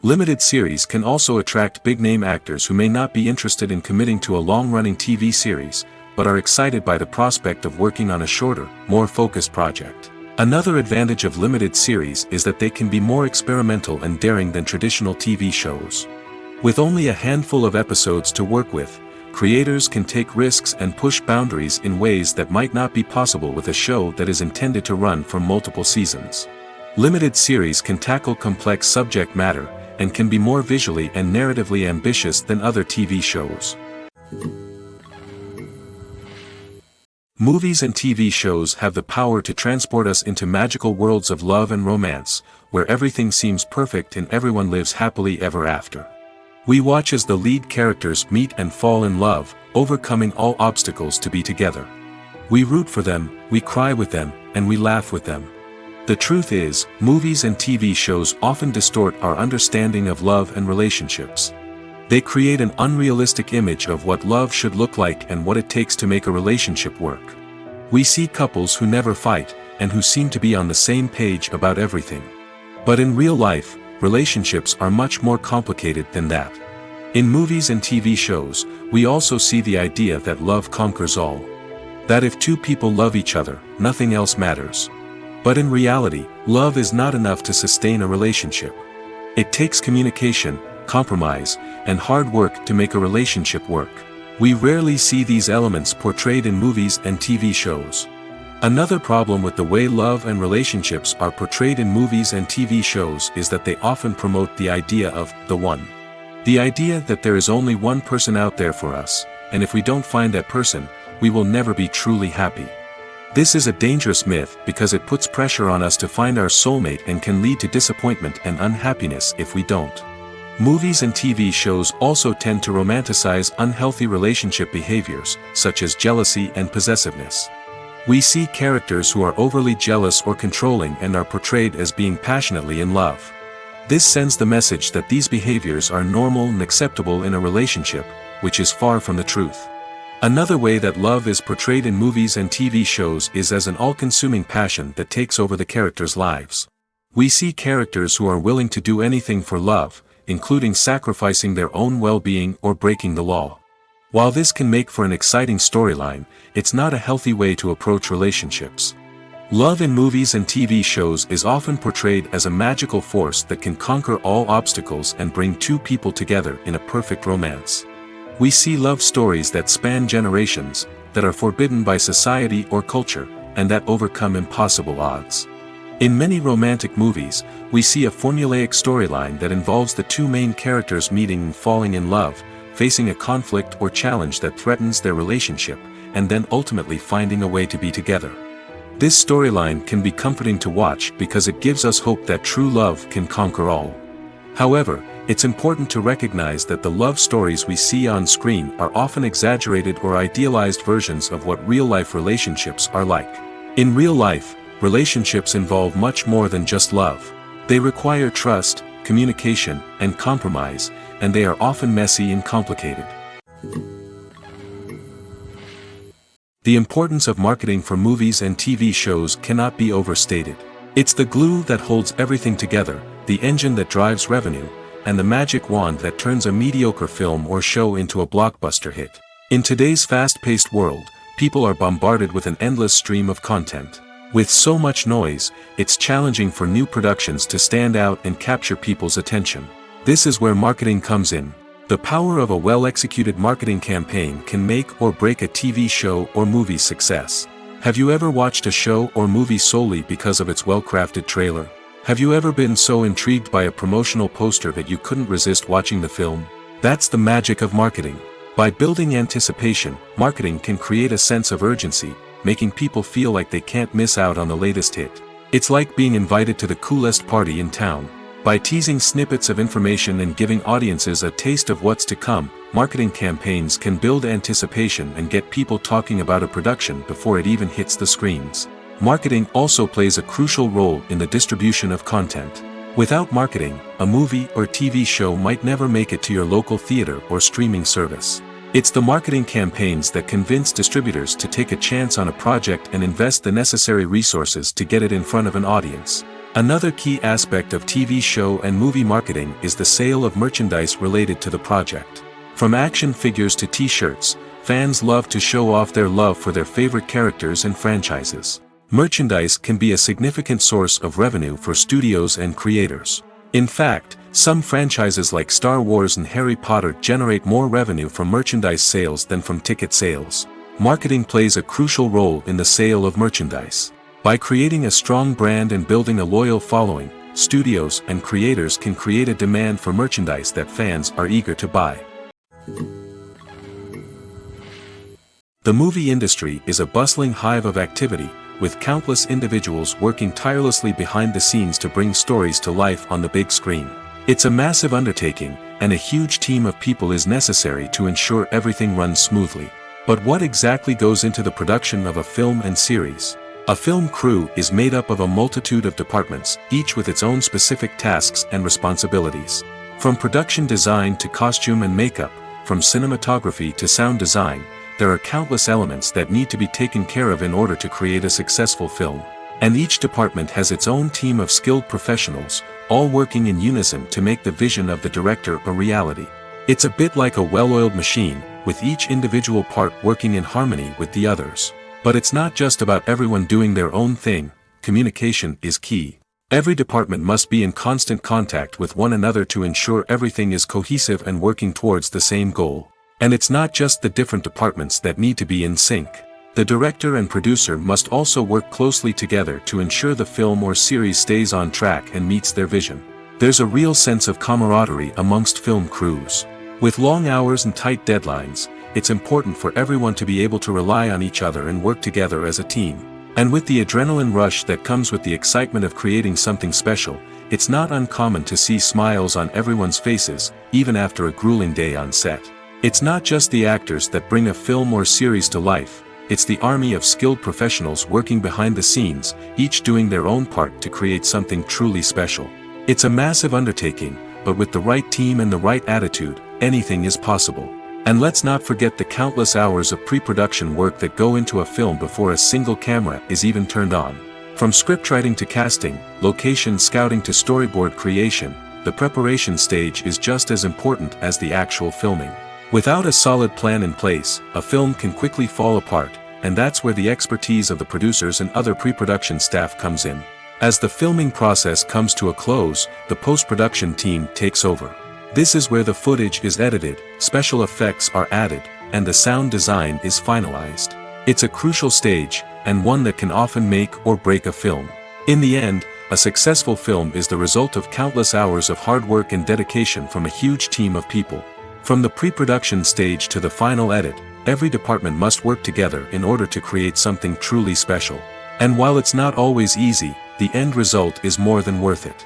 Limited series can also attract big-name actors who may not be interested in committing to a long-running TV series, but are excited by the prospect of working on a shorter, more focused project. Another advantage of limited series is that they can be more experimental and daring than traditional TV shows. With only a handful of episodes to work with, creators can take risks and push boundaries in ways that might not be possible with a show that is intended to run for multiple seasons. Limited series can tackle complex subject matter, and can be more visually and narratively ambitious than other TV shows. Movies and TV shows have the power to transport us into magical worlds of love and romance, where everything seems perfect and everyone lives happily ever after. We watch as the lead characters meet and fall in love, overcoming all obstacles to be together. We root for them, we cry with them, and we laugh with them. The truth is, movies and TV shows often distort our understanding of love and relationships. They create an unrealistic image of what love should look like and what it takes to make a relationship work. We see couples who never fight, and who seem to be on the same page about everything. But in real life, relationships are much more complicated than that. In movies and TV shows, we also see the idea that love conquers all. That if two people love each other, nothing else matters. But in reality, love is not enough to sustain a relationship. It takes communication, compromise, and hard work to make a relationship work. We rarely see these elements portrayed in movies and TV shows. Another problem with the way love and relationships are portrayed in movies and TV shows is that they often promote the idea of the one. The idea that there is only one person out there for us, and if we don't find that person, we will never be truly happy. This is a dangerous myth because it puts pressure on us to find our soulmate and can lead to disappointment and unhappiness if we don't. Movies and TV shows also tend to romanticize unhealthy relationship behaviors, such as jealousy and possessiveness. We see characters who are overly jealous or controlling and are portrayed as being passionately in love. This sends the message that these behaviors are normal and acceptable in a relationship, which is far from the truth. Another way that love is portrayed in movies and TV shows is as an all-consuming passion that takes over the characters' lives. We see characters who are willing to do anything for love, including sacrificing their own well-being or breaking the law. While this can make for an exciting storyline, it's not a healthy way to approach relationships. Love in movies and TV shows is often portrayed as a magical force that can conquer all obstacles and bring two people together in a perfect romance. We see love stories that span generations, that are forbidden by society or culture, and that overcome impossible odds. In many romantic movies, we see a formulaic storyline that involves the two main characters meeting and falling in love, facing a conflict or challenge that threatens their relationship, and then ultimately finding a way to be together. This storyline can be comforting to watch because it gives us hope that true love can conquer all. However, it's important to recognize that the love stories we see on screen are often exaggerated or idealized versions of what real-life relationships are like. In real life, relationships involve much more than just love. They require trust, communication, and compromise, and they are often messy and complicated. The importance of marketing for movies and TV shows cannot be overstated. It's the glue that holds everything together, the engine that drives revenue, and the magic wand that turns a mediocre film or show into a blockbuster hit. In today's fast-paced world, people are bombarded with an endless stream of content. With so much noise, it's challenging for new productions to stand out and capture people's attention. This is where marketing comes in. The power of a well-executed marketing campaign can make or break a TV show or movie's success. Have you ever watched a show or movie solely because of its well-crafted trailer? Have you ever been so intrigued by a promotional poster that you couldn't resist watching the film? That's the magic of marketing. By building anticipation, marketing can create a sense of urgency, making people feel like they can't miss out on the latest hit. It's like being invited to the coolest party in town. By teasing snippets of information and giving audiences a taste of what's to come, marketing campaigns can build anticipation and get people talking about a production before it even hits the screens. Marketing also plays a crucial role in the distribution of content. Without marketing, a movie or TV show might never make it to your local theater or streaming service. It's the marketing campaigns that convince distributors to take a chance on a project and invest the necessary resources to get it in front of an audience. Another key aspect of TV show and movie marketing is the sale of merchandise related to the project. From action figures to t-shirts, fans love to show off their love for their favorite characters and franchises. Merchandise can be a significant source of revenue for studios and creators. In fact, some franchises like Star Wars and Harry Potter generate more revenue from merchandise sales than from ticket sales. Marketing plays a crucial role in the sale of merchandise. By creating a strong brand and building a loyal following, studios and creators can create a demand for merchandise that fans are eager to buy. The movie industry is a bustling hive of activity, with countless individuals working tirelessly behind the scenes to bring stories to life on the big screen. It's a massive undertaking, and a huge team of people is necessary to ensure everything runs smoothly. But what exactly goes into the production of a film and series? A film crew is made up of a multitude of departments, each with its own specific tasks and responsibilities. From production design to costume and makeup, from cinematography to sound design, there are countless elements that need to be taken care of in order to create a successful film. And each department has its own team of skilled professionals, all working in unison to make the vision of the director a reality. It's a bit like a well-oiled machine, with each individual part working in harmony with the others. But it's not just about everyone doing their own thing. Communication is key. Every department must be in constant contact with one another to ensure everything is cohesive and working towards the same goal. And it's not just the different departments that need to be in sync. The director and producer must also work closely together to ensure the film or series stays on track and meets their vision. There's a real sense of camaraderie amongst film crews. With long hours and tight deadlines, it's important for everyone to be able to rely on each other and work together as a team. And with the adrenaline rush that comes with the excitement of creating something special, it's not uncommon to see smiles on everyone's faces, even after a grueling day on set. It's not just the actors that bring a film or series to life, it's the army of skilled professionals working behind the scenes, each doing their own part to create something truly special. It's a massive undertaking, but with the right team and the right attitude, anything is possible. And let's not forget the countless hours of pre-production work that go into a film before a single camera is even turned on. From scriptwriting to casting, location scouting to storyboard creation, the preparation stage is just as important as the actual filming. Without a solid plan in place, a film can quickly fall apart, and that's where the expertise of the producers and other pre-production staff comes in. As the filming process comes to a close, the post-production team takes over. This is where the footage is edited, special effects are added, and the sound design is finalized. It's a crucial stage, and one that can often make or break a film. In the end, a successful film is the result of countless hours of hard work and dedication from a huge team of people. From the pre-production stage to the final edit, every department must work together in order to create something truly special. And while it's not always easy, the end result is more than worth it.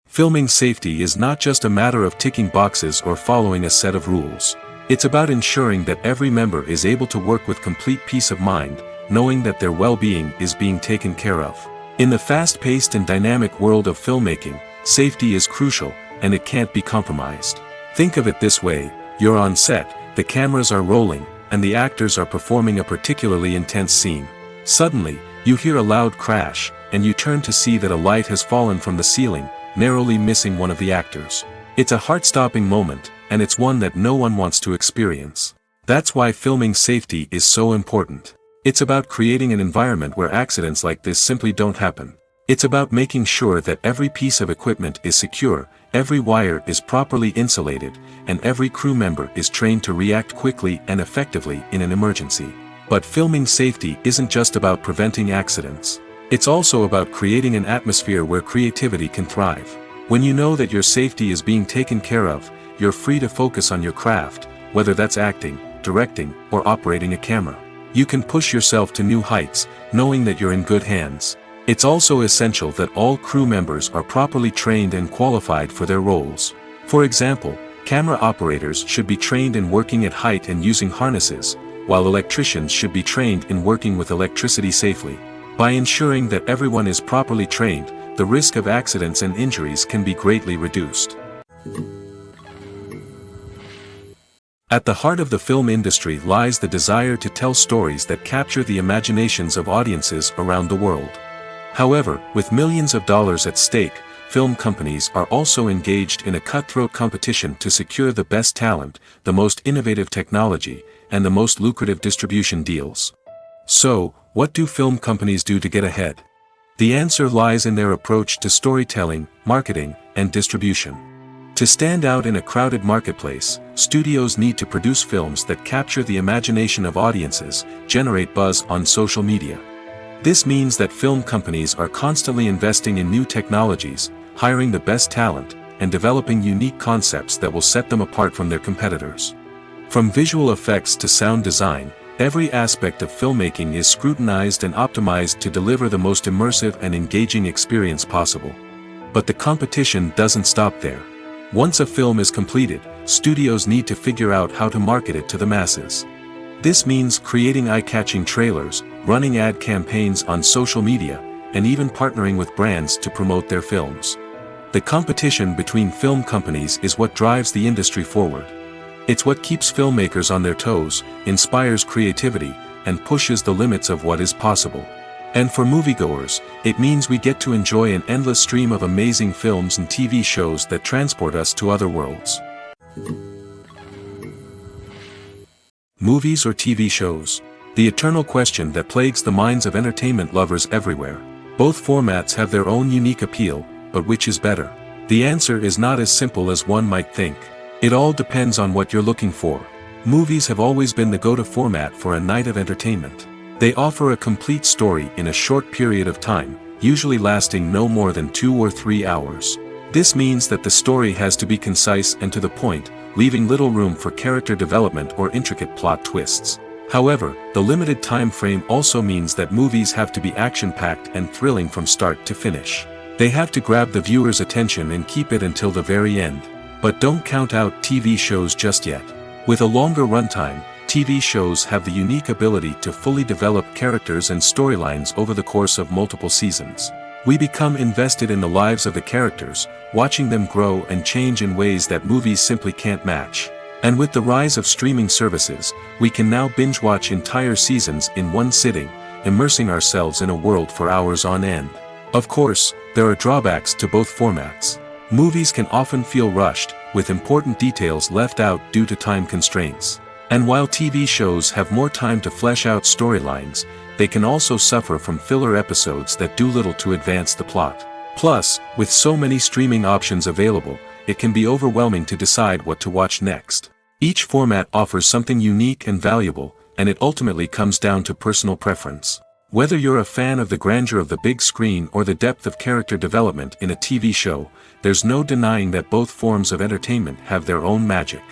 Filming safety is not just a matter of ticking boxes or following a set of rules. It's about ensuring that every member is able to work with complete peace of mind, knowing that their well-being is being taken care of. In the fast-paced and dynamic world of filmmaking, safety is crucial, and it can't be compromised. Think of it this way: you're on set, the cameras are rolling, and the actors are performing a particularly intense scene. Suddenly, you hear a loud crash, and you turn to see that a light has fallen from the ceiling, narrowly missing one of the actors. It's a heart-stopping moment, and it's one that no one wants to experience. That's why filming safety is so important. It's about creating an environment where accidents like this simply don't happen. It's about making sure that every piece of equipment is secure, every wire is properly insulated, and every crew member is trained to react quickly and effectively in an emergency. But filming safety isn't just about preventing accidents. It's also about creating an atmosphere where creativity can thrive. When you know that your safety is being taken care of, you're free to focus on your craft, whether that's acting, directing, or operating a camera. You can push yourself to new heights, knowing that you're in good hands. It's also essential that all crew members are properly trained and qualified for their roles. For example, camera operators should be trained in working at height and using harnesses, while electricians should be trained in working with electricity safely. By ensuring that everyone is properly trained, the risk of accidents and injuries can be greatly reduced. At the heart of the film industry lies the desire to tell stories that capture the imaginations of audiences around the world. However, with millions of dollars at stake, film companies are also engaged in a cutthroat competition to secure the best talent, the most innovative technology, and the most lucrative distribution deals. So, what do film companies do to get ahead? The answer lies in their approach to storytelling, marketing, and distribution. To stand out in a crowded marketplace, studios need to produce films that capture the imagination of audiences, generate buzz on social media. This means that film companies are constantly investing in new technologies, hiring the best talent, and developing unique concepts that will set them apart from their competitors. From visual effects to sound design, every aspect of filmmaking is scrutinized and optimized to deliver the most immersive and engaging experience possible. But the competition doesn't stop there. Once a film is completed, studios need to figure out how to market it to the masses. This means creating eye-catching trailers, running ad campaigns on social media, and even partnering with brands to promote their films. The competition between film companies is what drives the industry forward. It's what keeps filmmakers on their toes, inspires creativity, and pushes the limits of what is possible. And for moviegoers, it means we get to enjoy an endless stream of amazing films and TV shows that transport us to other worlds. Movies or TV shows? The eternal question that plagues the minds of entertainment lovers everywhere. Both formats have their own unique appeal, but which is better? The answer is not as simple as one might think. It all depends on what you're looking for. Movies have always been the go-to format for a night of entertainment. They offer a complete story in a short period of time, usually lasting no more than 2 or 3 hours. This means that the story has to be concise and to the point, leaving little room for character development or intricate plot twists. However, the limited time frame also means that movies have to be action-packed and thrilling from start to finish. They have to grab the viewer's attention and keep it until the very end. But don't count out TV shows just yet. With a longer runtime, TV shows have the unique ability to fully develop characters and storylines over the course of multiple seasons. We become invested in the lives of the characters, watching them grow and change in ways that movies simply can't match. And with the rise of streaming services, we can now binge-watch entire seasons in one sitting, immersing ourselves in a world for hours on end. Of course, there are drawbacks to both formats. Movies can often feel rushed, with important details left out due to time constraints. And while TV shows have more time to flesh out storylines, they can also suffer from filler episodes that do little to advance the plot. Plus, with so many streaming options available, it can be overwhelming to decide what to watch next. Each format offers something unique and valuable, and it ultimately comes down to personal preference. Whether you're a fan of the grandeur of the big screen or the depth of character development in a TV show, there's no denying that both forms of entertainment have their own magic.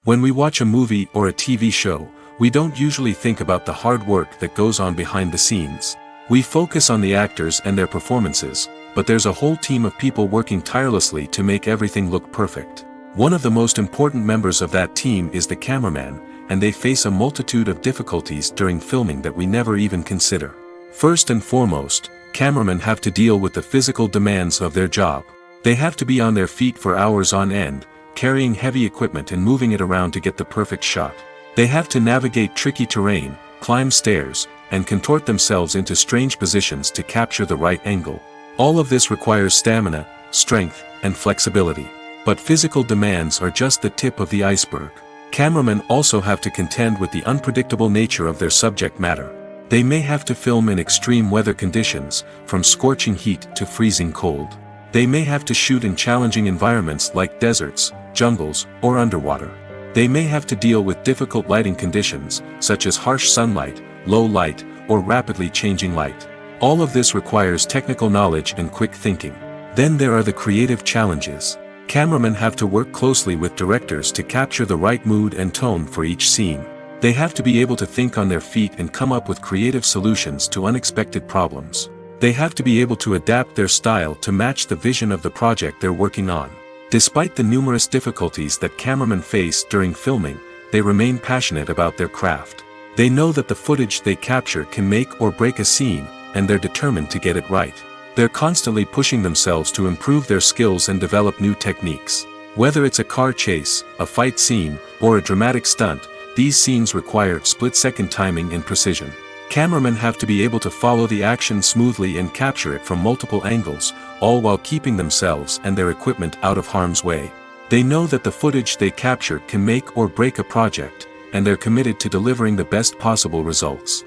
When we watch a movie or a TV show, we don't usually think about the hard work that goes on behind the scenes. We focus on the actors and their performances, but there's a whole team of people working tirelessly to make everything look perfect. One of the most important members of that team is the cameraman, and they face a multitude of difficulties during filming that we never even consider. First and foremost, cameramen have to deal with the physical demands of their job. They have to be on their feet for hours on end, carrying heavy equipment and moving it around to get the perfect shot. They have to navigate tricky terrain, climb stairs, and contort themselves into strange positions to capture the right angle. All of this requires stamina, strength, and flexibility. But physical demands are just the tip of the iceberg. Cameramen also have to contend with the unpredictable nature of their subject matter. They may have to film in extreme weather conditions, from scorching heat to freezing cold. They may have to shoot in challenging environments like deserts, jungles, or underwater. They may have to deal with difficult lighting conditions, such as harsh sunlight, low light, or rapidly changing light. All of this requires technical knowledge and quick thinking. Then there are the creative challenges. Cameramen have to work closely with directors to capture the right mood and tone for each scene. They have to be able to think on their feet and come up with creative solutions to unexpected problems. They have to be able to adapt their style to match the vision of the project they're working on. Despite the numerous difficulties that cameramen face during filming, they remain passionate about their craft. They know that the footage they capture can make or break a scene, and they're determined to get it right. They're constantly pushing themselves to improve their skills and develop new techniques. Whether it's a car chase, a fight scene, or a dramatic stunt, these scenes require split-second timing and precision. Cameramen have to be able to follow the action smoothly and capture it from multiple angles, all while keeping themselves and their equipment out of harm's way. They know that the footage they capture can make or break a project, and they're committed to delivering the best possible results.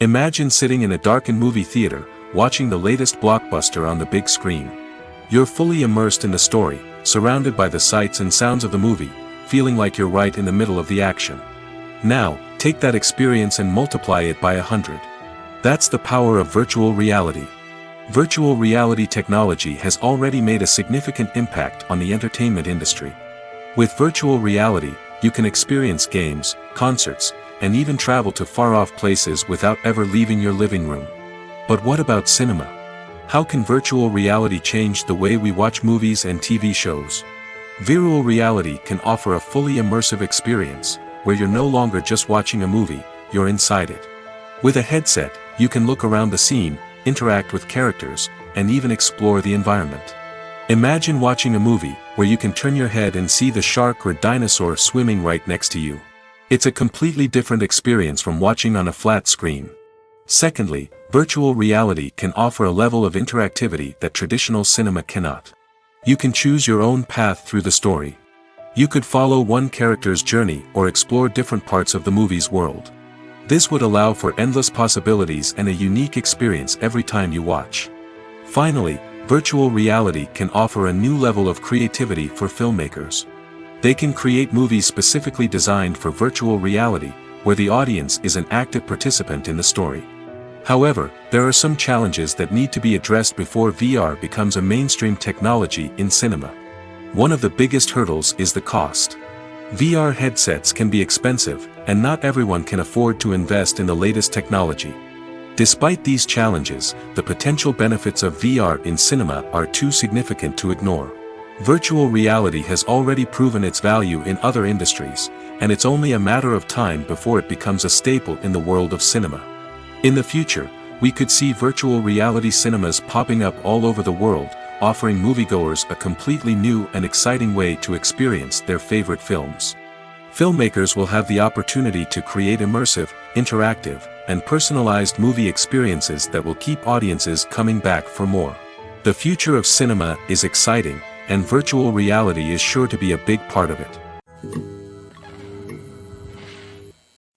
Imagine sitting in a darkened movie theater, watching the latest blockbuster on the big screen. You're fully immersed in the story, surrounded by the sights and sounds of the movie, feeling like you're right in the middle of the action. Now, take that experience and multiply it by 100. That's the power of virtual reality. Virtual reality technology has already made a significant impact on the entertainment industry. With virtual reality, you can experience games, concerts, and even travel to far-off places without ever leaving your living room. But what about cinema? How can virtual reality change the way we watch movies and TV shows? Virtual reality can offer a fully immersive experience, where you're no longer just watching a movie, you're inside it. With a headset, you can look around the scene, interact with characters, and even explore the environment. Imagine watching a movie, where you can turn your head and see the shark or dinosaur swimming right next to you. It's a completely different experience from watching on a flat screen. Secondly, virtual reality can offer a level of interactivity that traditional cinema cannot. You can choose your own path through the story. You could follow one character's journey or explore different parts of the movie's world. This would allow for endless possibilities and a unique experience every time you watch. Finally, virtual reality can offer a new level of creativity for filmmakers. They can create movies specifically designed for virtual reality, where the audience is an active participant in the story. However, there are some challenges that need to be addressed before VR becomes a mainstream technology in cinema. One of the biggest hurdles is the cost. VR headsets can be expensive, and not everyone can afford to invest in the latest technology. Despite these challenges, the potential benefits of VR in cinema are too significant to ignore. Virtual reality has already proven its value in other industries, and it's only a matter of time before it becomes a staple in the world of cinema. In the future, we could see virtual reality cinemas popping up all over the world, offering moviegoers a completely new and exciting way to experience their favorite films. Filmmakers will have the opportunity to create immersive, interactive, and personalized movie experiences that will keep audiences coming back for more. The future of cinema is exciting, and virtual reality is sure to be a big part of it.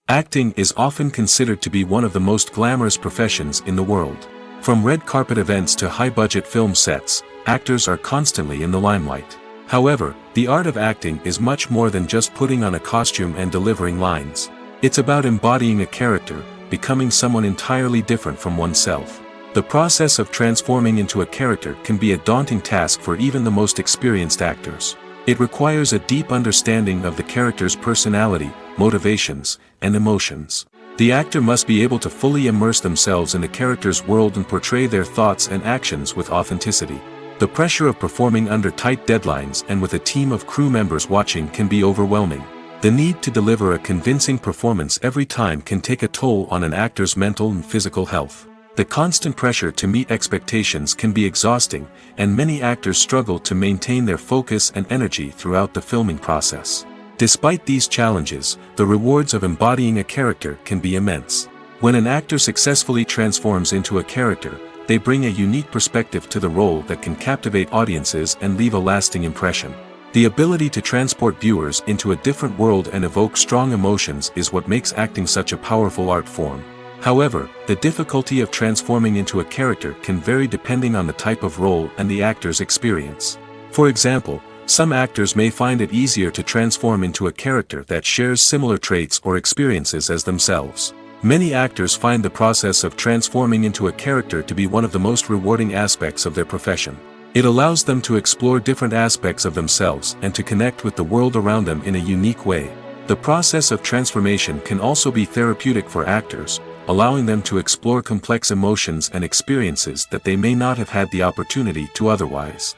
Acting is often considered to be one of the most glamorous professions in the world. From red carpet events to high-budget film sets, actors are constantly in the limelight. However, the art of acting is much more than just putting on a costume and delivering lines. It's about embodying a character, becoming someone entirely different from oneself. The process of transforming into a character can be a daunting task for even the most experienced actors. It requires a deep understanding of the character's personality, motivations, and emotions. The actor must be able to fully immerse themselves in the character's world and portray their thoughts and actions with authenticity. The pressure of performing under tight deadlines and with a team of crew members watching can be overwhelming. The need to deliver a convincing performance every time can take a toll on an actor's mental and physical health. The constant pressure to meet expectations can be exhausting, and many actors struggle to maintain their focus and energy throughout the filming process. Despite these challenges, the rewards of embodying a character can be immense. When an actor successfully transforms into a character, they bring a unique perspective to the role that can captivate audiences and leave a lasting impression. The ability to transport viewers into a different world and evoke strong emotions is what makes acting such a powerful art form. However, the difficulty of transforming into a character can vary depending on the type of role and the actor's experience. For example, some actors may find it easier to transform into a character that shares similar traits or experiences as themselves. Many actors find the process of transforming into a character to be one of the most rewarding aspects of their profession. It allows them to explore different aspects of themselves and to connect with the world around them in a unique way. The process of transformation can also be therapeutic for actors, allowing them to explore complex emotions and experiences that they may not have had the opportunity to otherwise.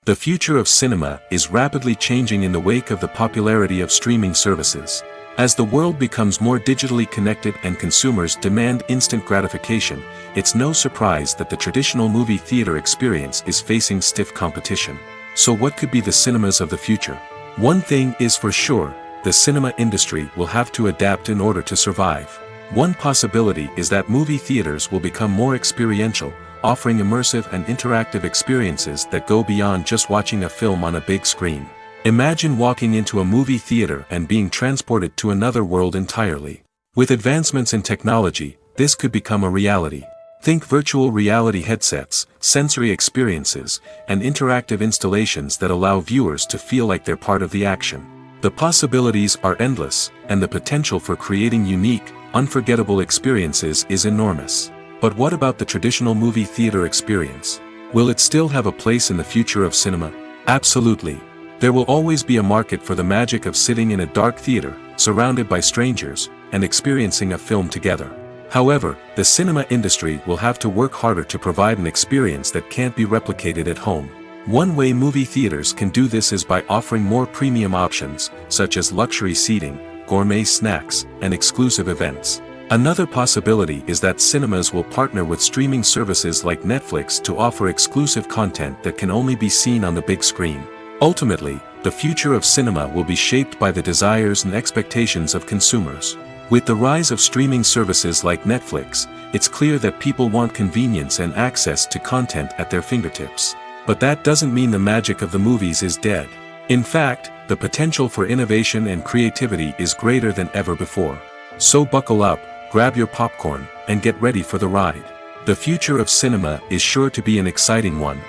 The future of cinema is rapidly changing in the wake of the popularity of streaming services. As the world becomes more digitally connected and consumers demand instant gratification, it's no surprise that the traditional movie theater experience is facing stiff competition. So what could be the cinemas of the future? One thing is for sure, the cinema industry will have to adapt in order to survive. One possibility is that movie theaters will become more experiential, offering immersive and interactive experiences that go beyond just watching a film on a big screen. Imagine walking into a movie theater and being transported to another world entirely. With advancements in technology, this could become a reality. Think virtual reality headsets, sensory experiences, and interactive installations that allow viewers to feel like they're part of the action. The possibilities are endless, and the potential for creating unique, unforgettable experiences is enormous. But what about the traditional movie theater experience? Will it still have a place in the future of cinema? Absolutely. There will always be a market for the magic of sitting in a dark theater, surrounded by strangers, and experiencing a film together. However, the cinema industry will have to work harder to provide an experience that can't be replicated at home. One way movie theaters can do this is by offering more premium options, such as luxury seating, gourmet snacks, and exclusive events. Another possibility is that cinemas will partner with streaming services like Netflix to offer exclusive content that can only be seen on the big screen. Ultimately, the future of cinema will be shaped by the desires and expectations of consumers. With the rise of streaming services like Netflix, it's clear that people want convenience and access to content at their fingertips. But that doesn't mean the magic of the movies is dead. In fact, the potential for innovation and creativity is greater than ever before. So buckle up, grab your popcorn, and get ready for the ride. The future of cinema is sure to be an exciting one.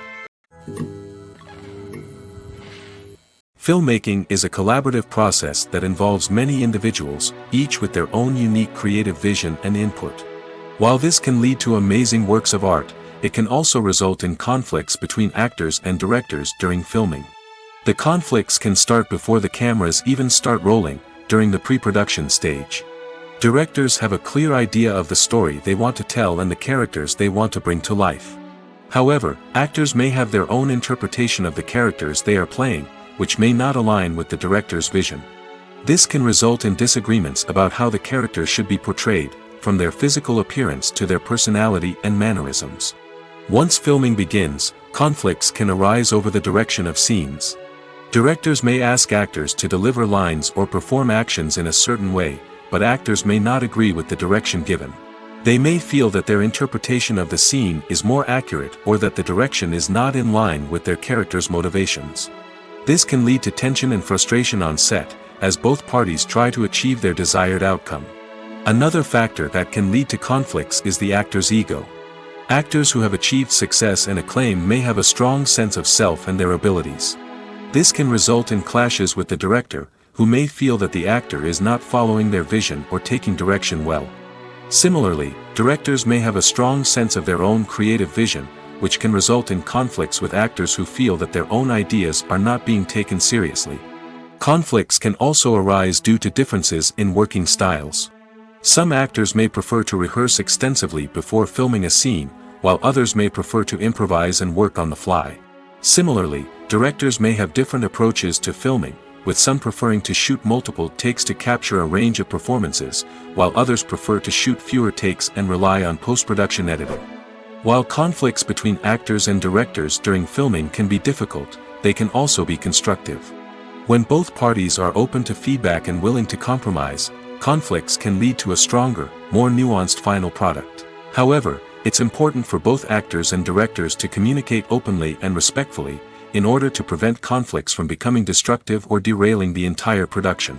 Filmmaking is a collaborative process that involves many individuals, each with their own unique creative vision and input. While this can lead to amazing works of art, it can also result in conflicts between actors and directors during filming. The conflicts can start before the cameras even start rolling, during the pre-production stage. Directors have a clear idea of the story they want to tell and the characters they want to bring to life. However, actors may have their own interpretation of the characters they are playing, which may not align with the director's vision. This can result in disagreements about how the characters should be portrayed, from their physical appearance to their personality and mannerisms. Once filming begins, conflicts can arise over the direction of scenes. Directors may ask actors to deliver lines or perform actions in a certain way, but actors may not agree with the direction given. They may feel that their interpretation of the scene is more accurate or that the direction is not in line with their character's motivations. This can lead to tension and frustration on set, as both parties try to achieve their desired outcome. Another factor that can lead to conflicts is the actor's ego. Actors who have achieved success and acclaim may have a strong sense of self and their abilities. This can result in clashes with the director, who may feel that the actor is not following their vision or taking direction well. Similarly, directors may have a strong sense of their own creative vision, which can result in conflicts with actors who feel that their own ideas are not being taken seriously. Conflicts can also arise due to differences in working styles. Some actors may prefer to rehearse extensively before filming a scene, while others may prefer to improvise and work on the fly. Similarly, directors may have different approaches to filming, with some preferring to shoot multiple takes to capture a range of performances, while others prefer to shoot fewer takes and rely on post-production editing. While conflicts between actors and directors during filming can be difficult, they can also be constructive. When both parties are open to feedback and willing to compromise, conflicts can lead to a stronger, more nuanced final product. However, it's important for both actors and directors to communicate openly and respectfully, in order to prevent conflicts from becoming destructive or derailing the entire production.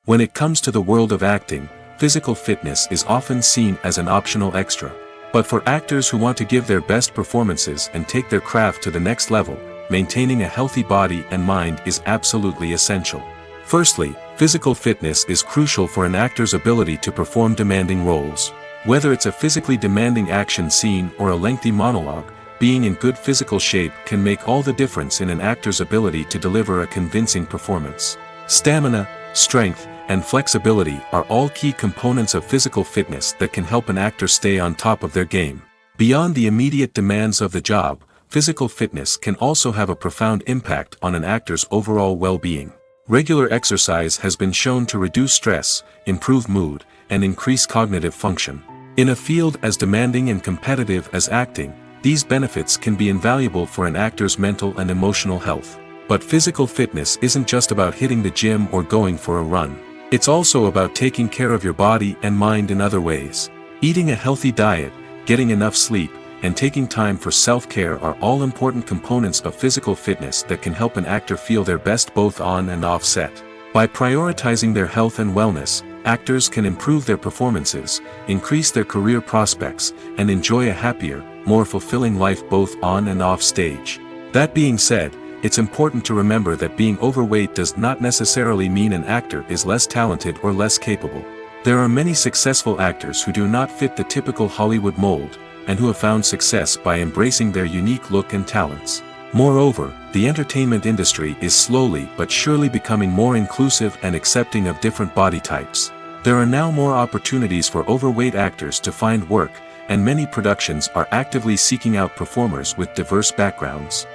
When it comes to the world of acting, physical fitness is often seen as an optional extra. But for actors who want to give their best performances and take their craft to the next level, maintaining a healthy body and mind is absolutely essential. Firstly, physical fitness is crucial for an actor's ability to perform demanding roles. Whether it's a physically demanding action scene or a lengthy monologue, being in good physical shape can make all the difference in an actor's ability to deliver a convincing performance. Stamina, strength, and flexibility are all key components of physical fitness that can help an actor stay on top of their game. Beyond the immediate demands of the job, physical fitness can also have a profound impact on an actor's overall well-being. Regular exercise has been shown to reduce stress, improve mood, and increase cognitive function. In a field as demanding and competitive as acting, these benefits can be invaluable for an actor's mental and emotional health. But physical fitness isn't just about hitting the gym or going for a run. It's also about taking care of your body and mind in other ways. Eating a healthy diet, getting enough sleep, and taking time for self-care are all important components of physical fitness that can help an actor feel their best both on and off set. By prioritizing their health and wellness, actors can improve their performances, increase their career prospects, and enjoy a happier, more fulfilling life both on and off stage. That being said, it's important to remember that being overweight does not necessarily mean an actor is less talented or less capable. There are many successful actors who do not fit the typical Hollywood mold, and who have found success by embracing their unique look and talents. Moreover, the entertainment industry is slowly but surely becoming more inclusive and accepting of different body types. There are now more opportunities for overweight actors to find work, and many productions are actively seeking out performers with diverse backgrounds.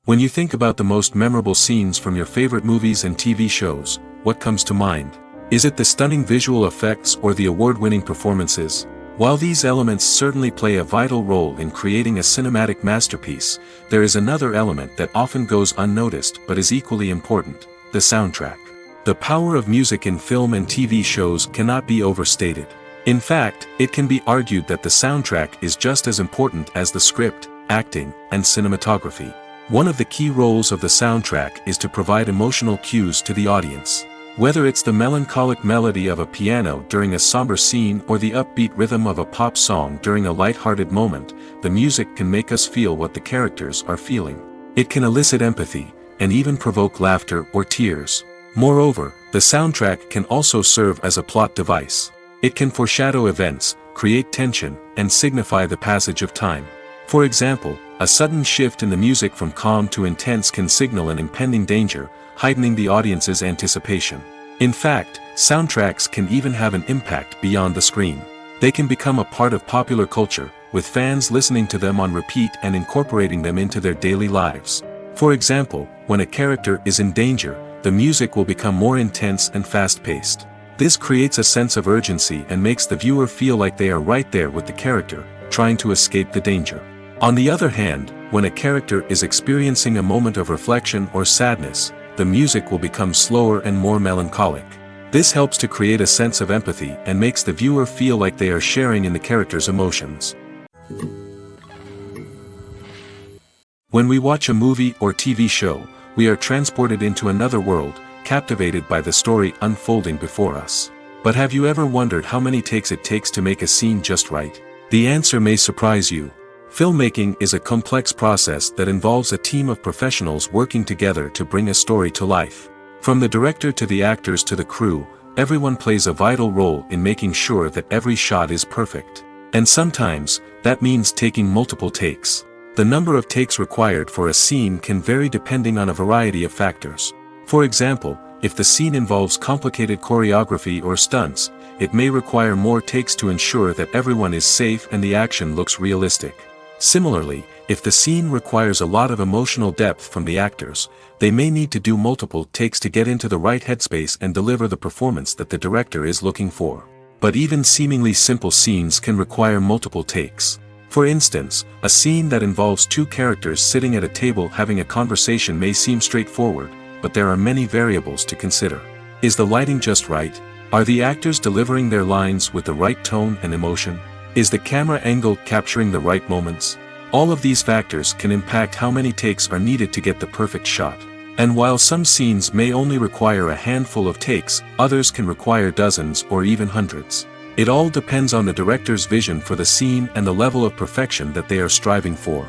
When you think about the most memorable scenes from your favorite movies and TV shows, what comes to mind? Is it the stunning visual effects or the award-winning performances? While these elements certainly play a vital role in creating a cinematic masterpiece, there is another element that often goes unnoticed but is equally important: the soundtrack. The power of music in film and TV shows cannot be overstated. In fact, it can be argued that the soundtrack is just as important as the script, acting, and cinematography. One of the key roles of the soundtrack is to provide emotional cues to the audience. Whether it's the melancholic melody of a piano during a somber scene or the upbeat rhythm of a pop song during a light-hearted moment, the music can make us feel what the characters are feeling. It can elicit empathy, and even provoke laughter or tears. Moreover, the soundtrack can also serve as a plot device. It can foreshadow events, create tension, and signify the passage of time. For example, a sudden shift in the music from calm to intense can signal an impending danger, heightening the audience's anticipation. In fact, soundtracks can even have an impact beyond the screen. They can become a part of popular culture, with fans listening to them on repeat and incorporating them into their daily lives. For example, when a character is in danger, the music will become more intense and fast-paced. This creates a sense of urgency and makes the viewer feel like they are right there with the character, trying to escape the danger. On the other hand, when a character is experiencing a moment of reflection or sadness, the music will become slower and more melancholic. This helps to create a sense of empathy and makes the viewer feel like they are sharing in the character's emotions. When we watch a movie or TV show, we are transported into another world, captivated by the story unfolding before us. But have you ever wondered how many takes it takes to make a scene just right? The answer may surprise you. Filmmaking is a complex process that involves a team of professionals working together to bring a story to life. From the director to the actors to the crew, everyone plays a vital role in making sure that every shot is perfect. And sometimes, that means taking multiple takes. The number of takes required for a scene can vary depending on a variety of factors. For example, if the scene involves complicated choreography or stunts, it may require more takes to ensure that everyone is safe and the action looks realistic. Similarly, if the scene requires a lot of emotional depth from the actors, they may need to do multiple takes to get into the right headspace and deliver the performance that the director is looking for. But even seemingly simple scenes can require multiple takes. For instance, a scene that involves two characters sitting at a table having a conversation may seem straightforward, but there are many variables to consider. Is the lighting just right? Are the actors delivering their lines with the right tone and emotion? Is the camera angle capturing the right moments? All of these factors can impact how many takes are needed to get the perfect shot. And while some scenes may only require a handful of takes, others can require dozens or even hundreds. It all depends on the director's vision for the scene and the level of perfection that they are striving for.